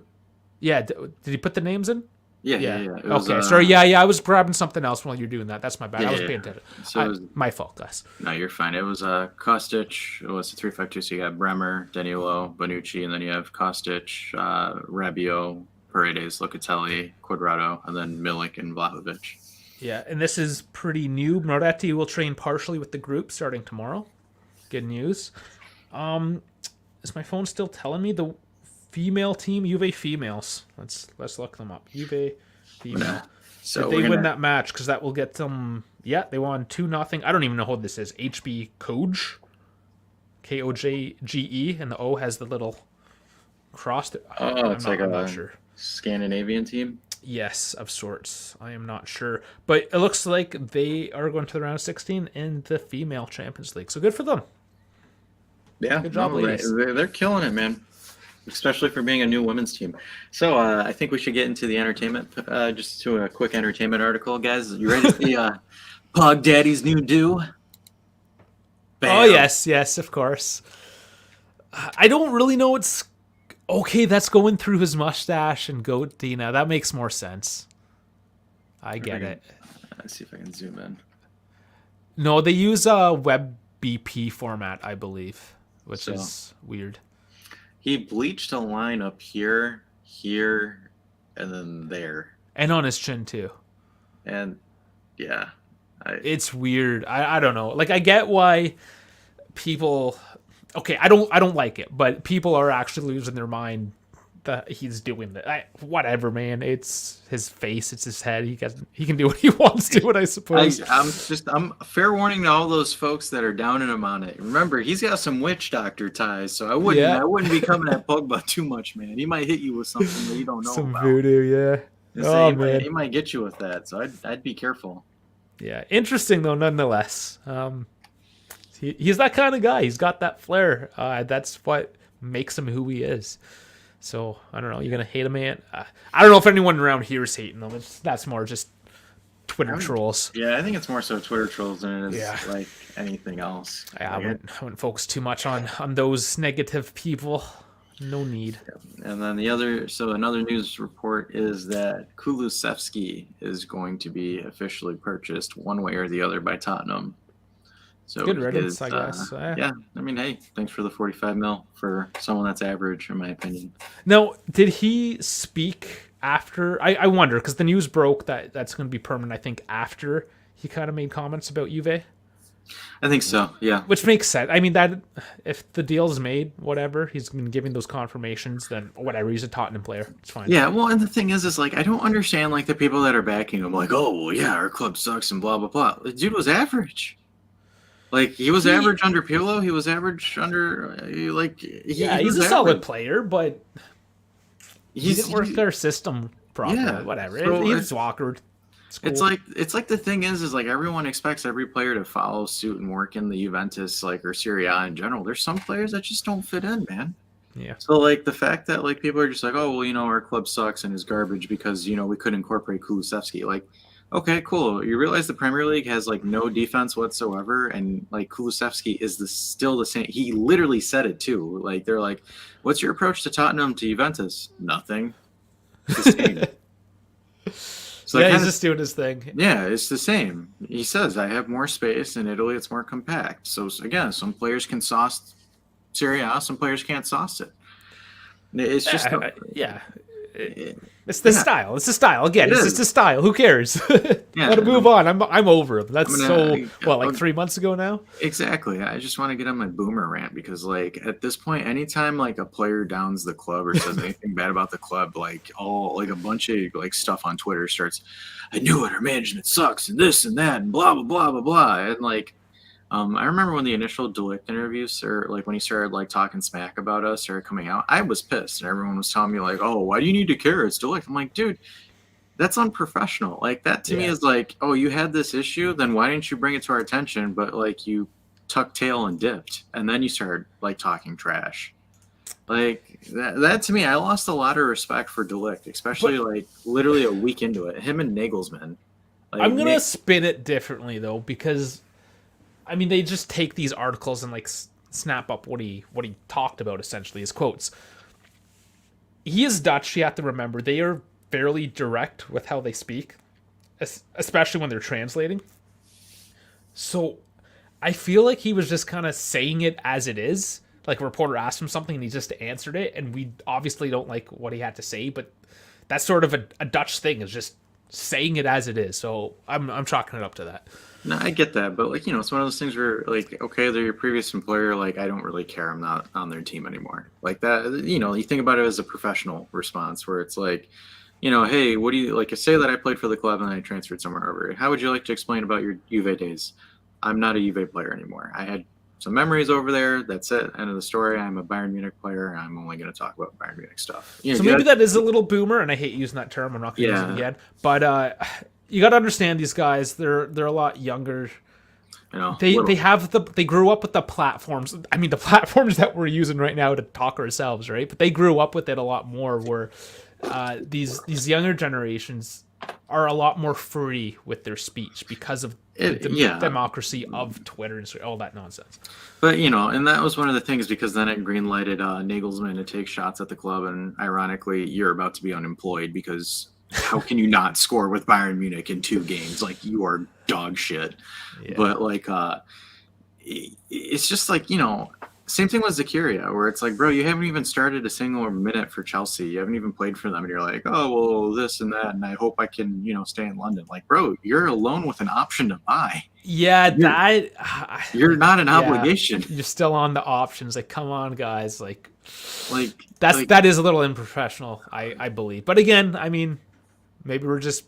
Yeah. Did he put the names in? Yeah. It was, okay, sorry. Yeah. I was grabbing something else while you're doing that. That's my bad. I was paying attention. So my fault, guys. No, you're fine. It was Kostic. It was a 3-5-2. So you got Bremer, Danilo, Bonucci, and then you have Kostic, Rabiot, Paredes, Locatelli, Quadrado, and then Milik and Vlahovic. Yeah, and this is pretty new. Moretti will train partially with the group starting tomorrow. Good news. Is my phone still telling me the female team, Juve females? Let's look them up. Juve female. So did they win that match? Because that will get them. Yeah, they won 2-0. I don't even know who this is. HB Koje, Kojge, and the O has the little cross. It's like a sure. Scandinavian team. Yes, of sorts. I am not sure, but it looks like they are going to the round of 16 in the female Champions League. So good for them. Yeah, good job, ladies. They're killing it, man. Especially for being a new women's team. So I think we should get into the entertainment, just to a quick entertainment article, guys. You ready to see Pog Daddy's new do? Bam. Oh, yes, of course. I don't really know what's... Okay, that's going through his mustache and goatee now. That makes more sense. I get it. Let's see if I can zoom in. No, they use a WebBP format, I believe, which is weird. He bleached a line up here, and then there. And on his chin, too. And, yeah. It's weird. I don't know. Like, I get why people... Okay, I don't like it, but people are actually losing their mind that he's doing that. Whatever, man. It's his face. It's his head. He can do what he wants to do it, I suppose. I'm fair warning to all those folks that are downing him on it. Remember, he's got some witch doctor ties, so I wouldn't be coming at Pogba too much, man. He might hit you with something that you don't know some about. Voodoo, yeah. Man. He might get you with that, so I'd be careful. Yeah, interesting though, nonetheless. He's that kind of guy. He's got that flair. That's what makes him who he is. So I don't know. You're gonna hate him, man. I don't know if anyone around here is hating them. That's more just Twitter trolls. Yeah, I think it's more so Twitter trolls than it Yeah. is like anything else. I Like, wouldn't focus too much on those negative people. No need. and then another news report is that Kulusevski is going to be officially purchased one way or the other by Tottenham. So Good riddance, I guess. Yeah, I mean, hey, thanks for the 45 mil for someone that's average, in my opinion. Now, did he speak after? I wonder, because the news broke that that's going to be permanent, I think, after he kind of made comments about Juve. I think so, yeah. Which makes sense. I mean, that if the deal's made, whatever, he's been giving those confirmations, then whatever, he's a Tottenham player. It's fine. Yeah, well, and the thing is like, I don't understand, like, the people that are backing him, like, oh, well, yeah, our club sucks and blah, blah, blah. The dude was average. Like, he was average under Pirlo. He was average under, like... he's a solid player, but he didn't work their system properly. Yeah, whatever. so He's awkward. Cool. It's like the thing is like everyone expects every player to follow suit and work in the Juventus, like, or Serie A in general. There's some players that just don't fit in, man. Yeah. So, like, the fact that, like, people are just like, oh, well, our club sucks and is garbage because, we couldn't incorporate Kulusevski. Like, okay, cool. You realize the Premier League has, like, no defense whatsoever, and, like, Kulusevski is still the same. He literally said it, too. Like, they're like, what's your approach to Tottenham, to Juventus? Nothing. It's the same. So yeah, he's just doing his thing. Yeah, it's the same. He says, I have more space. In Italy, it's more compact. So, again, some players can sauce Serie A, some players can't sauce it. It's just... It's the style. It's the style. Again, it's just the style. Who cares? Let him move on. I'm over him. That's like 3 months ago now? Exactly. I just want to get on my boomer rant because, like, at this point, anytime, like, a player downs the club or says anything bad about the club, like, a bunch of, like, stuff on Twitter starts, I knew it, our management sucks, and this and that, and blah, blah, blah, blah, blah. And, like, I remember when the initial De Ligt interviews, or like when he started like talking smack about us or coming out, I was pissed, and everyone was telling me like, "Oh, why do you need to care? It's De Ligt." I'm like, dude, that's unprofessional. Like, that to me is like, oh, you had this issue, then why didn't you bring it to our attention? But like, you tucked tail and dipped, and then you started like talking trash. Like that to me, I lost a lot of respect for De Ligt, especially like literally a week into it. Him and Nagelsmann. Like, I'm gonna spin it differently though, because I mean, they just take these articles and like snap up what he talked about, essentially, his quotes. He is Dutch, you have to remember. They are fairly direct with how they speak, especially when they're translating. So I feel like he was just kind of saying it as it is. Like, a reporter asked him something and he just answered it, and we obviously don't like what he had to say, but that's sort of a Dutch thing, is just saying it as it is. So I'm chalking it up to that. No, I get that, but like, it's one of those things where like, okay, they're your previous employer, like, I don't really care, I'm not on their team anymore. Like that, you think about it as a professional response where it's like, hey, what do you like? Say that I played for the club and I transferred somewhere over. How would you like to explain about your Juve days? I'm not a Juve player anymore. I had some memories over there. That's it. End of the story. I'm a Bayern Munich player, and I'm only going to talk about Bayern Munich stuff. So maybe that is a little boomer, and I hate using that term. I'm not going to use it again. But you got to understand these guys. They're a lot younger. They grew up with the platforms. I mean, the platforms that we're using right now to talk ourselves, right? But they grew up with it a lot more. Where these younger generations are a lot more free with their speech because of the democracy of Twitter and all that nonsense. But, and that was one of the things, because then it greenlighted Nagelsmann to take shots at the club, and ironically, you're about to be unemployed because how can you not score with Bayern Munich in 2 games? Like, you are dog shit. Yeah. But, like, it's just like, same thing with Zakaria, where it's like, bro, you haven't even started a single minute for Chelsea. You haven't even played for them. And you're like, oh, well, this and that. And I hope I can, stay in London. Like, bro, you're alone with an option to buy. Yeah, you're not an obligation. You're still on the options. Like, come on, guys. Like that is a little unprofessional, I believe. But again, I mean, maybe we're just...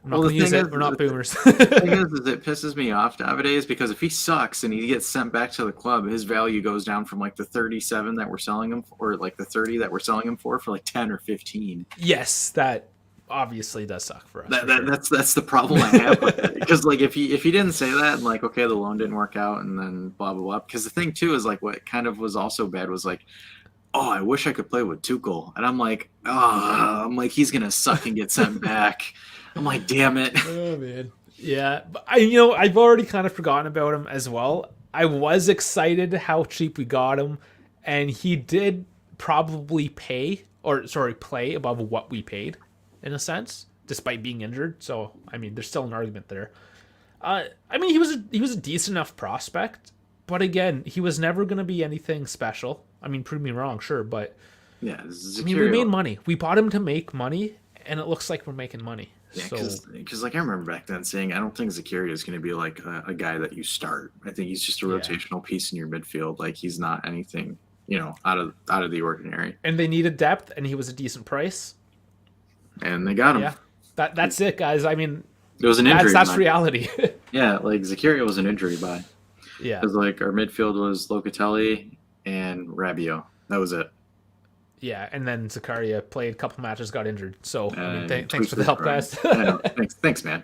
I'm not going to use it. We're not boomers. The thing is it pisses me off nowadays, because if he sucks and he gets sent back to the club, his value goes down from like the 37 that we're selling him for, or like the 30 that we're selling him for like 10 or 15. Yes, that obviously does suck for us. That's the problem I have with it. Because like if he didn't say that, and like, okay, the loan didn't work out, and then blah blah blah. Because the thing too is like, what kind of was also bad was like, oh, I wish I could play with Tuchel. And I'm like, oh, he's going to suck and get sent back. I'm like, damn it. Oh man. Yeah, but I've already kind of forgotten about him as well. I was excited how cheap we got him, and he did probably play above what we paid, in a sense, despite being injured. So I mean, there's still an argument there. I mean, he was a decent enough prospect, but again, he was never going to be anything special. I mean, prove me wrong, sure, but Yeah, I mean, we made money. We bought him to make money, and it looks like we're making money. Yeah, So because like I remember back then saying I don't think Zakaria is going to be like a guy that you start. I think he's just a Yeah. rotational piece in your midfield. Like he's not anything out of the ordinary. and they needed depth, and he was a decent price. And they got him. Yeah, that's it, guys. I mean, It was an injury. that's buy. reality. Yeah, like Zakaria was an injury buy. Yeah, Because like our midfield was Locatelli and Rabiot. That was it. yeah, and then Zakaria played a couple matches, got injured. So I mean, thanks tweaked for the his help, groin. guys. I know. Thanks, man.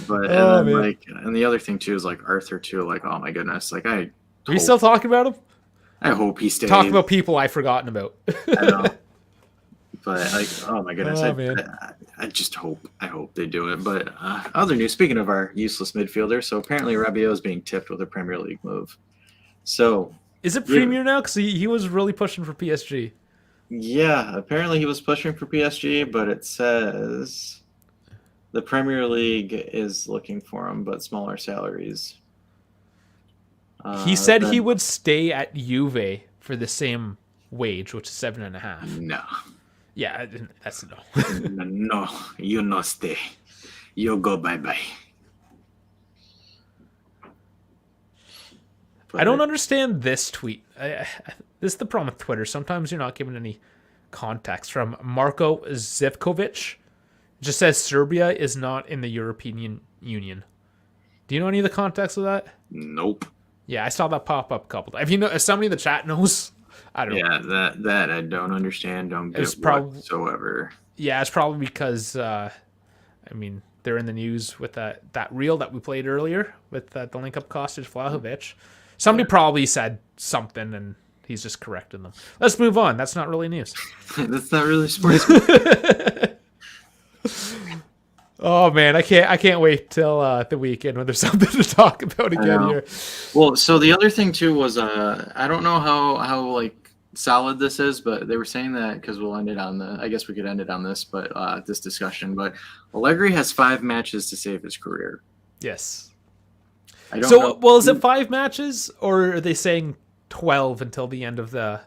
But Oh, and then man. and the other thing too is like Arthur too. Like, oh my goodness, like Are you still talking about him? I hope he stays. Talk about people I've forgotten about. I know. But like, oh my goodness, Oh, man. I just hope they do it. But other news, speaking of our useless midfielder, so apparently Rabiot is being tipped with a Premier League move. So Is it Premier now? Because he was really pushing for PSG. yeah, apparently he was pushing for PSG, but it says the Premier League is looking for him, but smaller salaries. He said he would stay at Juve for the same wage, which is 7.5. No, Yeah, that's no. no, you no stay. You go bye. I don't understand this tweet. This is the problem with Twitter. Sometimes you're not given any context. From Marko Zivkovic. It just says Serbia is not in the European Union. Do you know any of the context of that? Nope. Yeah, I saw that pop up a couple times. If somebody in the chat knows, I don't know. Yeah, that I don't understand. Don't get It's prob- whatsoever. Yeah, it's probably because they're in the news with that reel that we played earlier with the link up Kostic Vlahovic. Somebody probably said something and he's just correcting them. Let's move on. That's not really news. That's not really sports. Oh man, I can't wait till the weekend when there's something to talk about again here. Well, so the other thing too was I don't know how like solid this is, but they were saying that because we'll end it on I guess we could end it on this, but this discussion. But Allegri has 5 matches to save his career. Yes. I don't know. Well, is it 5 matches or are they saying 12 until the end of the?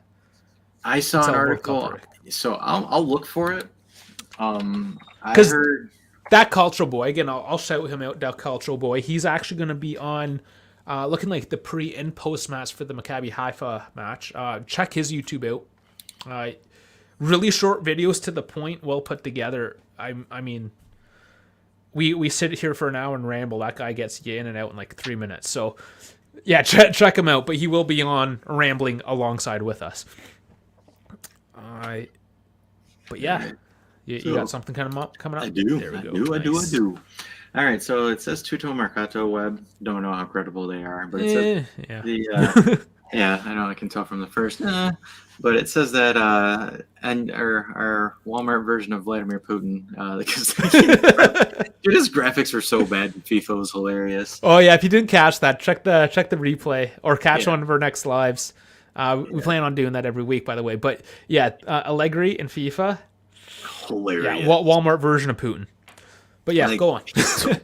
I saw an World article, Cup break? so I'll look for it. I 'Cause heard. That Cultural Boy, again, I'll shout him out, that Cultural Boy. He's actually going to be on looking like the pre and post match for the Maccabi Haifa match. Check his YouTube out. Really short videos to the point, well put together. I mean, we sit here for an hour and ramble. That guy gets you in and out in like 3 minutes. So, yeah, check him out. But he will be on rambling alongside with us. But yeah. You got something coming up? I do. There we go. I Nice. do. All right, so it says Tutto Mercato Web. Don't know how credible they are, but it says Yeah. yeah, I know. I can tell from the first. But it says that and our Walmart version of Vladimir Putin, because dude, his graphics were so bad. FIFA was hilarious. Oh yeah, if you didn't catch that, check the replay or catch one of our next lives. We plan on doing that every week, by the way. But yeah, Allegri and FIFA. Hilarious. Yeah, Walmart version of Putin. But yeah, go on. So bad.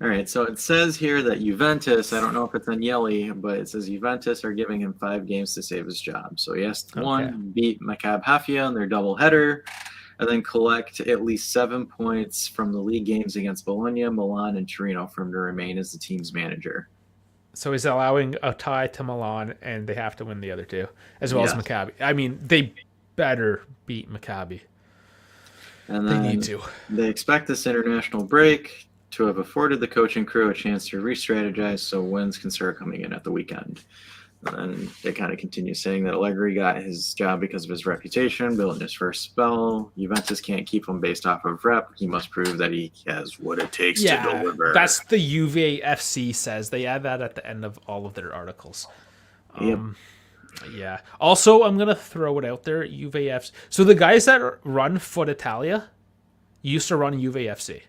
All right, so it says here that Juventus, I don't know if it's Agnelli, but it says Juventus are giving him 5 games to save his job. So he has to beat Maccabi Haifa in their doubleheader, and then collect at least 7 points from the league games against Bologna, Milan, and Torino for him to remain as the team's manager. So he's allowing a tie to Milan, and they have to win the other 2, as well as Maccabi. I mean, they better beat Maccabi. And they need to. They expect this international break to have afforded the coaching crew a chance to re-strategize so wins can start coming in at the weekend. And they kind of continue saying that Allegri got his job because of his reputation, built in his first spell. Juventus can't keep him based off of rep. He must prove that he has what it takes to deliver. That's the Juve FC says. They add that at the end of all of their articles. Yep. Yeah. Also, I'm gonna throw it out there. UVFC. So the guys that run Foot Italia used to run UVFC.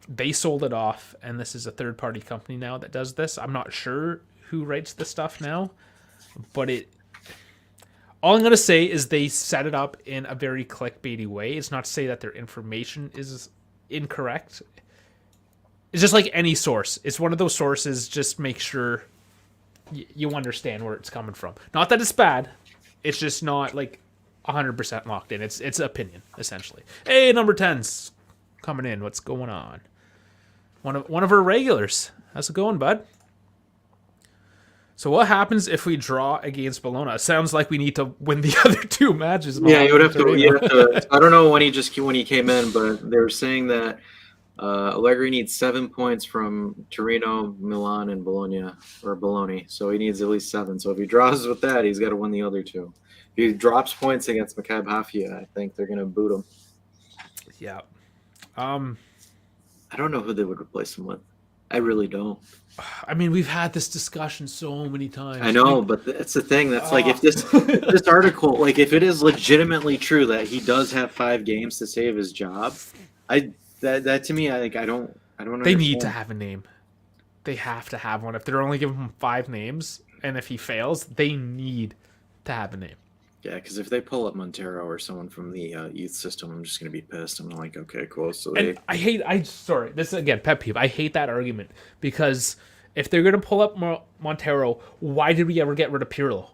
They sold it off, and this is a third party company now that does this. I'm not sure who writes the stuff now, but it. All I'm gonna say is they set it up in a very clickbaity way. It's not to say that their information is incorrect. It's just like any source. It's one of those sources. Just make sure you understand where it's coming from. Not that it's bad. It's just not like 100% locked in. It's opinion essentially. Hey, number 10's coming in. What's going on? One of our regulars. How's it going, bud? So what happens if we draw against Bologna? It sounds like we need to win the other two matches. Yeah, you would have to. You have to. I don't know when he came in, but they were saying that Allegri needs 7 points from Torino, Milan, and Bologna. So he needs at least 7. So if he draws with that, he's got to win the other two. If he drops points against Maccabi Haifa, I think they're going to boot him. Yeah. I don't know who they would replace him with. I really don't. I mean, we've had this discussion so many times. I know, but that's the thing. That's like if this article, like if it is legitimately true that he does have 5 games to save his job, that to me, I don't. They understand. need to have a name. They have to have one. If they're only giving him 5 names, and if he fails, they need to have a name. Yeah, because if they pull up Montero or someone from the youth system, I'm just gonna be pissed. I'm like, okay, cool. So sorry, this is again pet peeve. I hate that argument because if they're gonna pull up Montero, why did we ever get rid of Pirlo?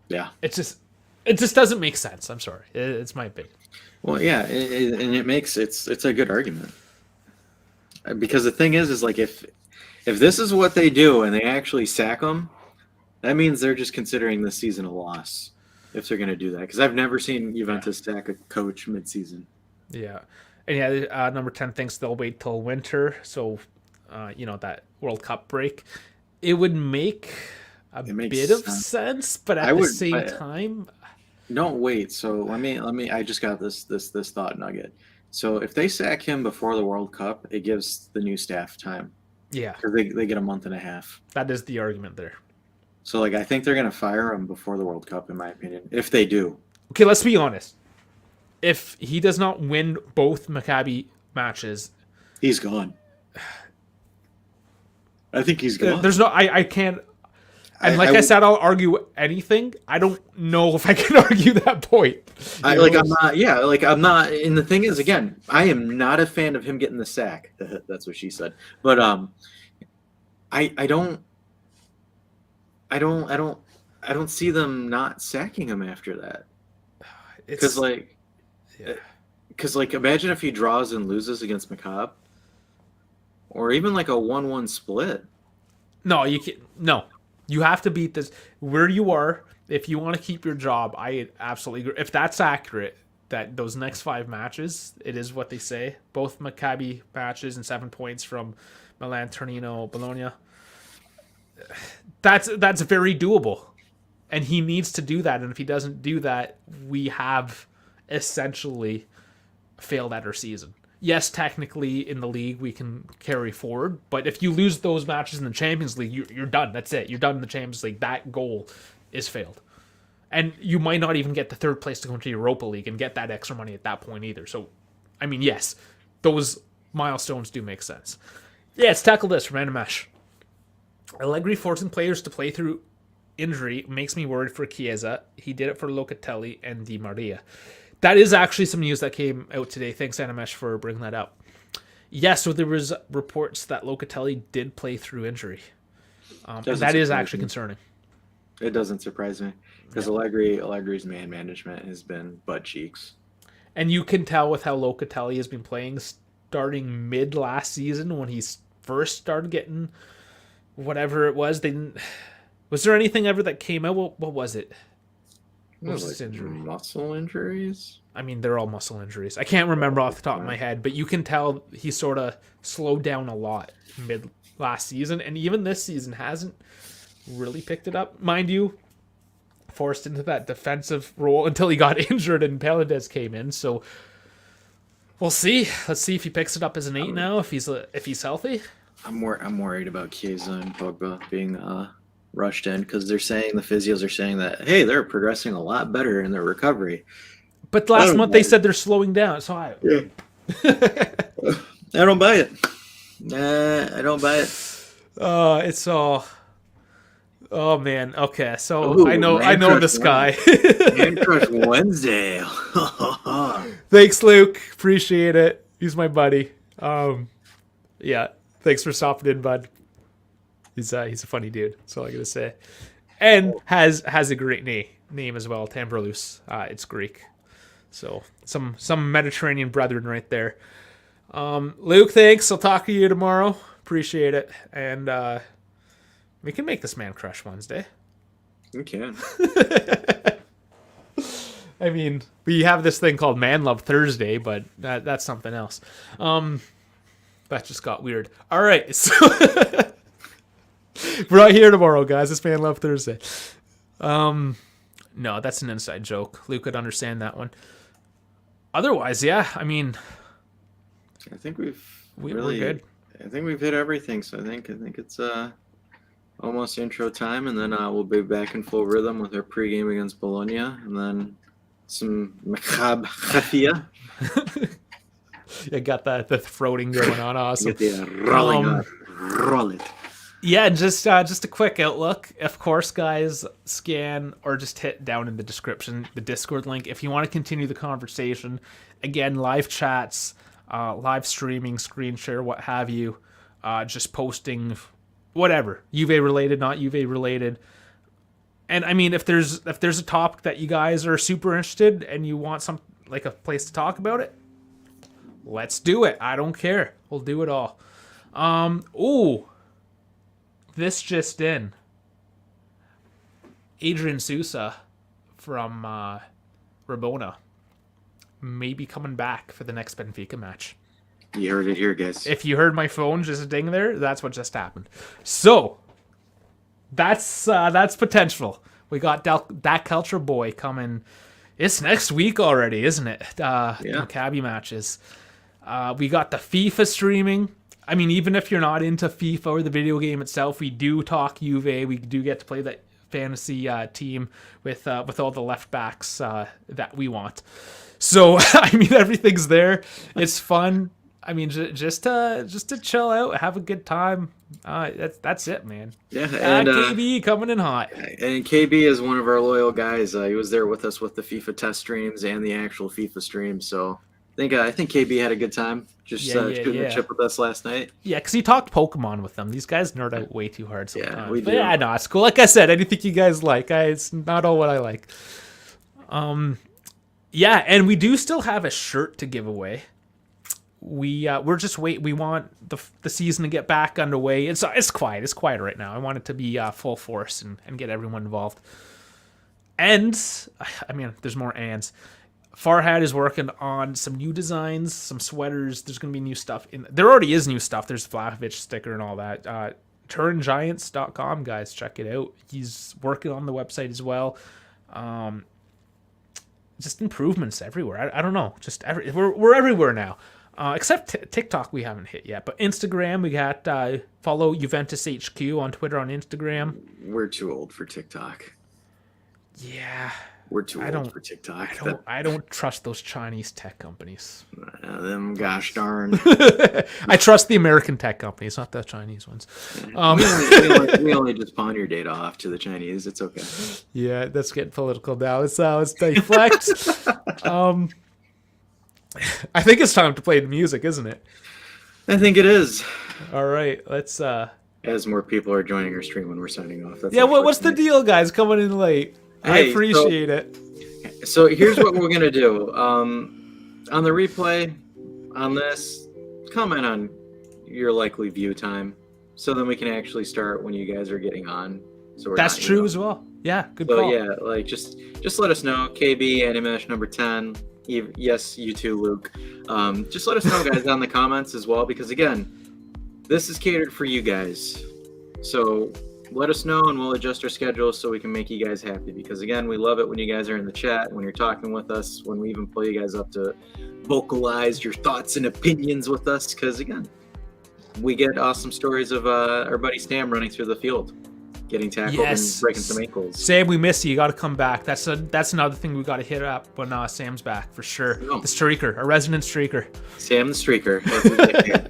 Yeah, it just doesn't make sense. I'm sorry, it's my opinion. Well, yeah, and it's a good argument because the thing is like if this is what they do and they actually sack them. That means they're just considering this season a loss if they're going to do that. Because I've never seen Juventus sack a coach mid-season. Yeah. And yeah, number 10 thinks they'll wait till winter. So, that World Cup break. It would make a bit of sense, but at the same time... Don't wait. So let me. I just got this thought nugget. So if they sack him before the World Cup, it gives the new staff time. Yeah. Because they get a month and a half. That is the argument there. So, I think they're going to fire him before the World Cup, in my opinion, if they do. Okay, let's be honest. If he does not win both Maccabi matches... He's gone. I think he's gone. There's no... I can't... And I said, I'll argue anything. I don't know if I can argue that point. I'm not... And the thing is, again, I am not a fan of him getting the sack. That's what she said. But I don't see them not sacking him after that. Because imagine if he draws and loses against Maccabi, or even like a 1-1 split. No, you can't. No, you have to beat this where you are if you want to keep your job. I absolutely agree. If that's accurate, that those next 5 matches, it is what they say. Both Maccabi matches and 7 points from Milan, Torino, Bologna. That's very doable, and he needs to do that. And if he doesn't do that, we have essentially failed at our season. Yes, technically in the league we can carry forward, but if you lose those matches in the Champions League, you're done. That's it. You're done in the Champions League. That goal is failed, and you might not even get the 3rd place to go into Europa League and get that extra money at that point either. So, I mean, yes, those milestones do make sense. Yeah, let's tackle this from Animesh. Allegri forcing players to play through injury makes me worried for Chiesa. He did it for Locatelli and Di Maria. That is actually some news that came out today. Thanks, Animesh, for bringing that up. Yes, so there was reports that Locatelli did play through injury. And that is actually concerning. It doesn't surprise me because Allegri's man management has been butt cheeks. And you can tell with how Locatelli has been playing starting mid last season when he first started getting... whatever it was, was there anything ever that came out? What was it? What was his injury? Muscle injuries? I mean, they're all muscle injuries. I can't remember off the top of my head, but you can tell he sort of slowed down a lot mid last season, and even this season hasn't really picked it up. Mind you, forced into that defensive role until he got injured and Paredes came in. So we'll see. Let's see if he picks it up as an 8 now. If he's healthy. I'm worried about Chiesa and Pogba being rushed in because the physios are saying that, hey, they're progressing a lot better in their recovery. But last month they said they're slowing down. So I don't buy it. I don't buy it. It's all. Oh man. Okay. So Ooh, I know this guy. Man Crush Wednesday. Thanks, Luke. Appreciate it. He's my buddy. Yeah. Thanks for stopping in, bud. He's a funny dude. That's all I gotta say. And has a great name as well, Tambrolus. It's Greek. So some Mediterranean brethren right there. Luke, thanks. I'll talk to you tomorrow. Appreciate it. And we can make this Man Crush Wednesday. We can. I mean, we have this thing called Man Love Thursday, but that's something else. That just got weird. All right, so we're not here tomorrow, guys. It's Man Love Thursday. No, that's an inside joke. Luke could understand that one. Otherwise, yeah, I mean, I think we're good. I think we've hit everything. So I think it's almost intro time, and then we'll be back in full rhythm with our pregame against Bologna, and then some macabre khafia. You got the throating going on. Awesome. Roll it. Yeah, just a quick outlook. Of course, guys, scan or just hit down in the description the Discord link if you want to continue the conversation. Again, live chats, live streaming, screen share, what have you. Just posting whatever, Juve related, not Juve related. And I mean, if there's a topic that you guys are super interested and you want some like a place to talk about it, let's do it. I don't care. We'll do it all. This just in. Adrian Sousa from Rabona may be coming back for the next Benfica match. You heard it here, guys. If you heard my phone just ding there, that's what just happened. So that's potential. We got that Culture Boy coming. It's next week already, isn't it? Maccabi matches. We got the FIFA streaming. I mean, even if you're not into FIFA or the video game itself, we do talk Juve. We do get to play that fantasy team with all the left backs that we want. So I mean, everything's there. It's fun. I mean, just to chill out, have a good time. That's it, man. Yeah, and KB coming in hot. And KB is one of our loyal guys. He was there with us with the FIFA test streams and the actual FIFA stream. So I think KB had a good time shooting the chip with us last night. Yeah, because he talked Pokemon with them. These guys nerd out way too hard sometimes. Yeah, we do. But yeah, no, it's cool. Like I said, anything you guys like. It's not all what I like. Yeah, and we do still have a shirt to give away. We're just We want the season to get back underway. It's quiet. It's quiet right now. I want it to be full force and get everyone involved. And I mean, there's more ands. Farhad is working on some new designs, some sweaters. There's going to be new stuff. There already is new stuff. There's Vlahovic sticker and all that. Turngiants.com, guys. Check it out. He's working on the website as well. Just improvements everywhere. I don't know. We're everywhere now. Except TikTok we haven't hit yet. But Instagram, we got follow Juventus HQ on Twitter, on Instagram. We're too old for TikTok. Yeah. We're too old for TikTok. I don't trust those Chinese tech companies. Them gosh darn. I trust the American tech companies, not the Chinese ones. We only just pawn your data off to the Chinese. It's okay. Yeah, that's getting political now. Let's deflect. I think it's time to play the music, isn't it? I think it is. All right, let's. As more people are joining our stream when we're signing off. What's the deal, guys? Coming in late. I appreciate it. So here's what we're gonna do. On the replay, on this, comment on your likely view time, so then we can actually start when you guys are getting on. So that's true as well. Yeah, good call. So yeah, like just let us know. KB Animesh number 10. Yes, you too, Luke. Just let us know, guys, down in the comments as well, because again, this is catered for you guys. So let us know and we'll adjust our schedule so we can make you guys happy, because again, we love it when you guys are in the chat, when you're talking with us, when we even pull you guys up to vocalize your thoughts and opinions with us, because again, we get awesome stories of our buddy Stam running through the field, getting tackled and Yes. breaking some ankles. Sam, we miss you. You got to come back. That's another thing we got to hit up when Sam's back for sure. Oh. The streaker, a resident streaker. Sam the Streaker. That's his nickname.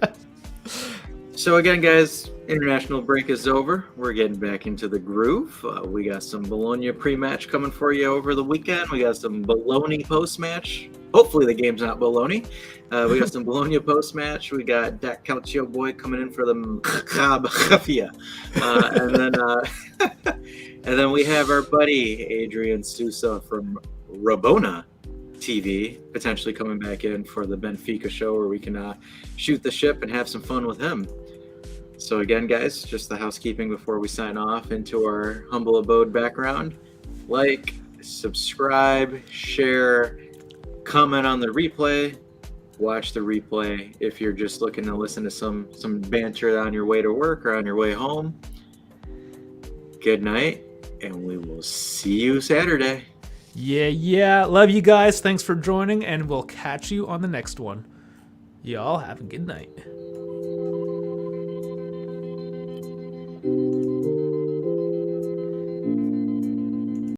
So again, guys, international break is over. We're getting back into the groove. We got some Bologna pre-match coming for you over the weekend. We got some Bologna post-match. Hopefully the game's not Bologna. We got some Bologna post-match. We got Dak Calcio boy coming in for the Khafia. And then we have our buddy Adrian Sousa from Rabona TV potentially coming back in for the Benfica show where we can shoot the ship and have some fun with him. So again, guys, just the housekeeping before we sign off into our humble abode background. Like, subscribe, share, comment on the replay, watch the replay if you're just looking to listen to some banter on your way to work or on your way home. Good night, and we will see you Saturday. Yeah. Love you guys. Thanks for joining, and we'll catch you on the next one. Y'all have a good night.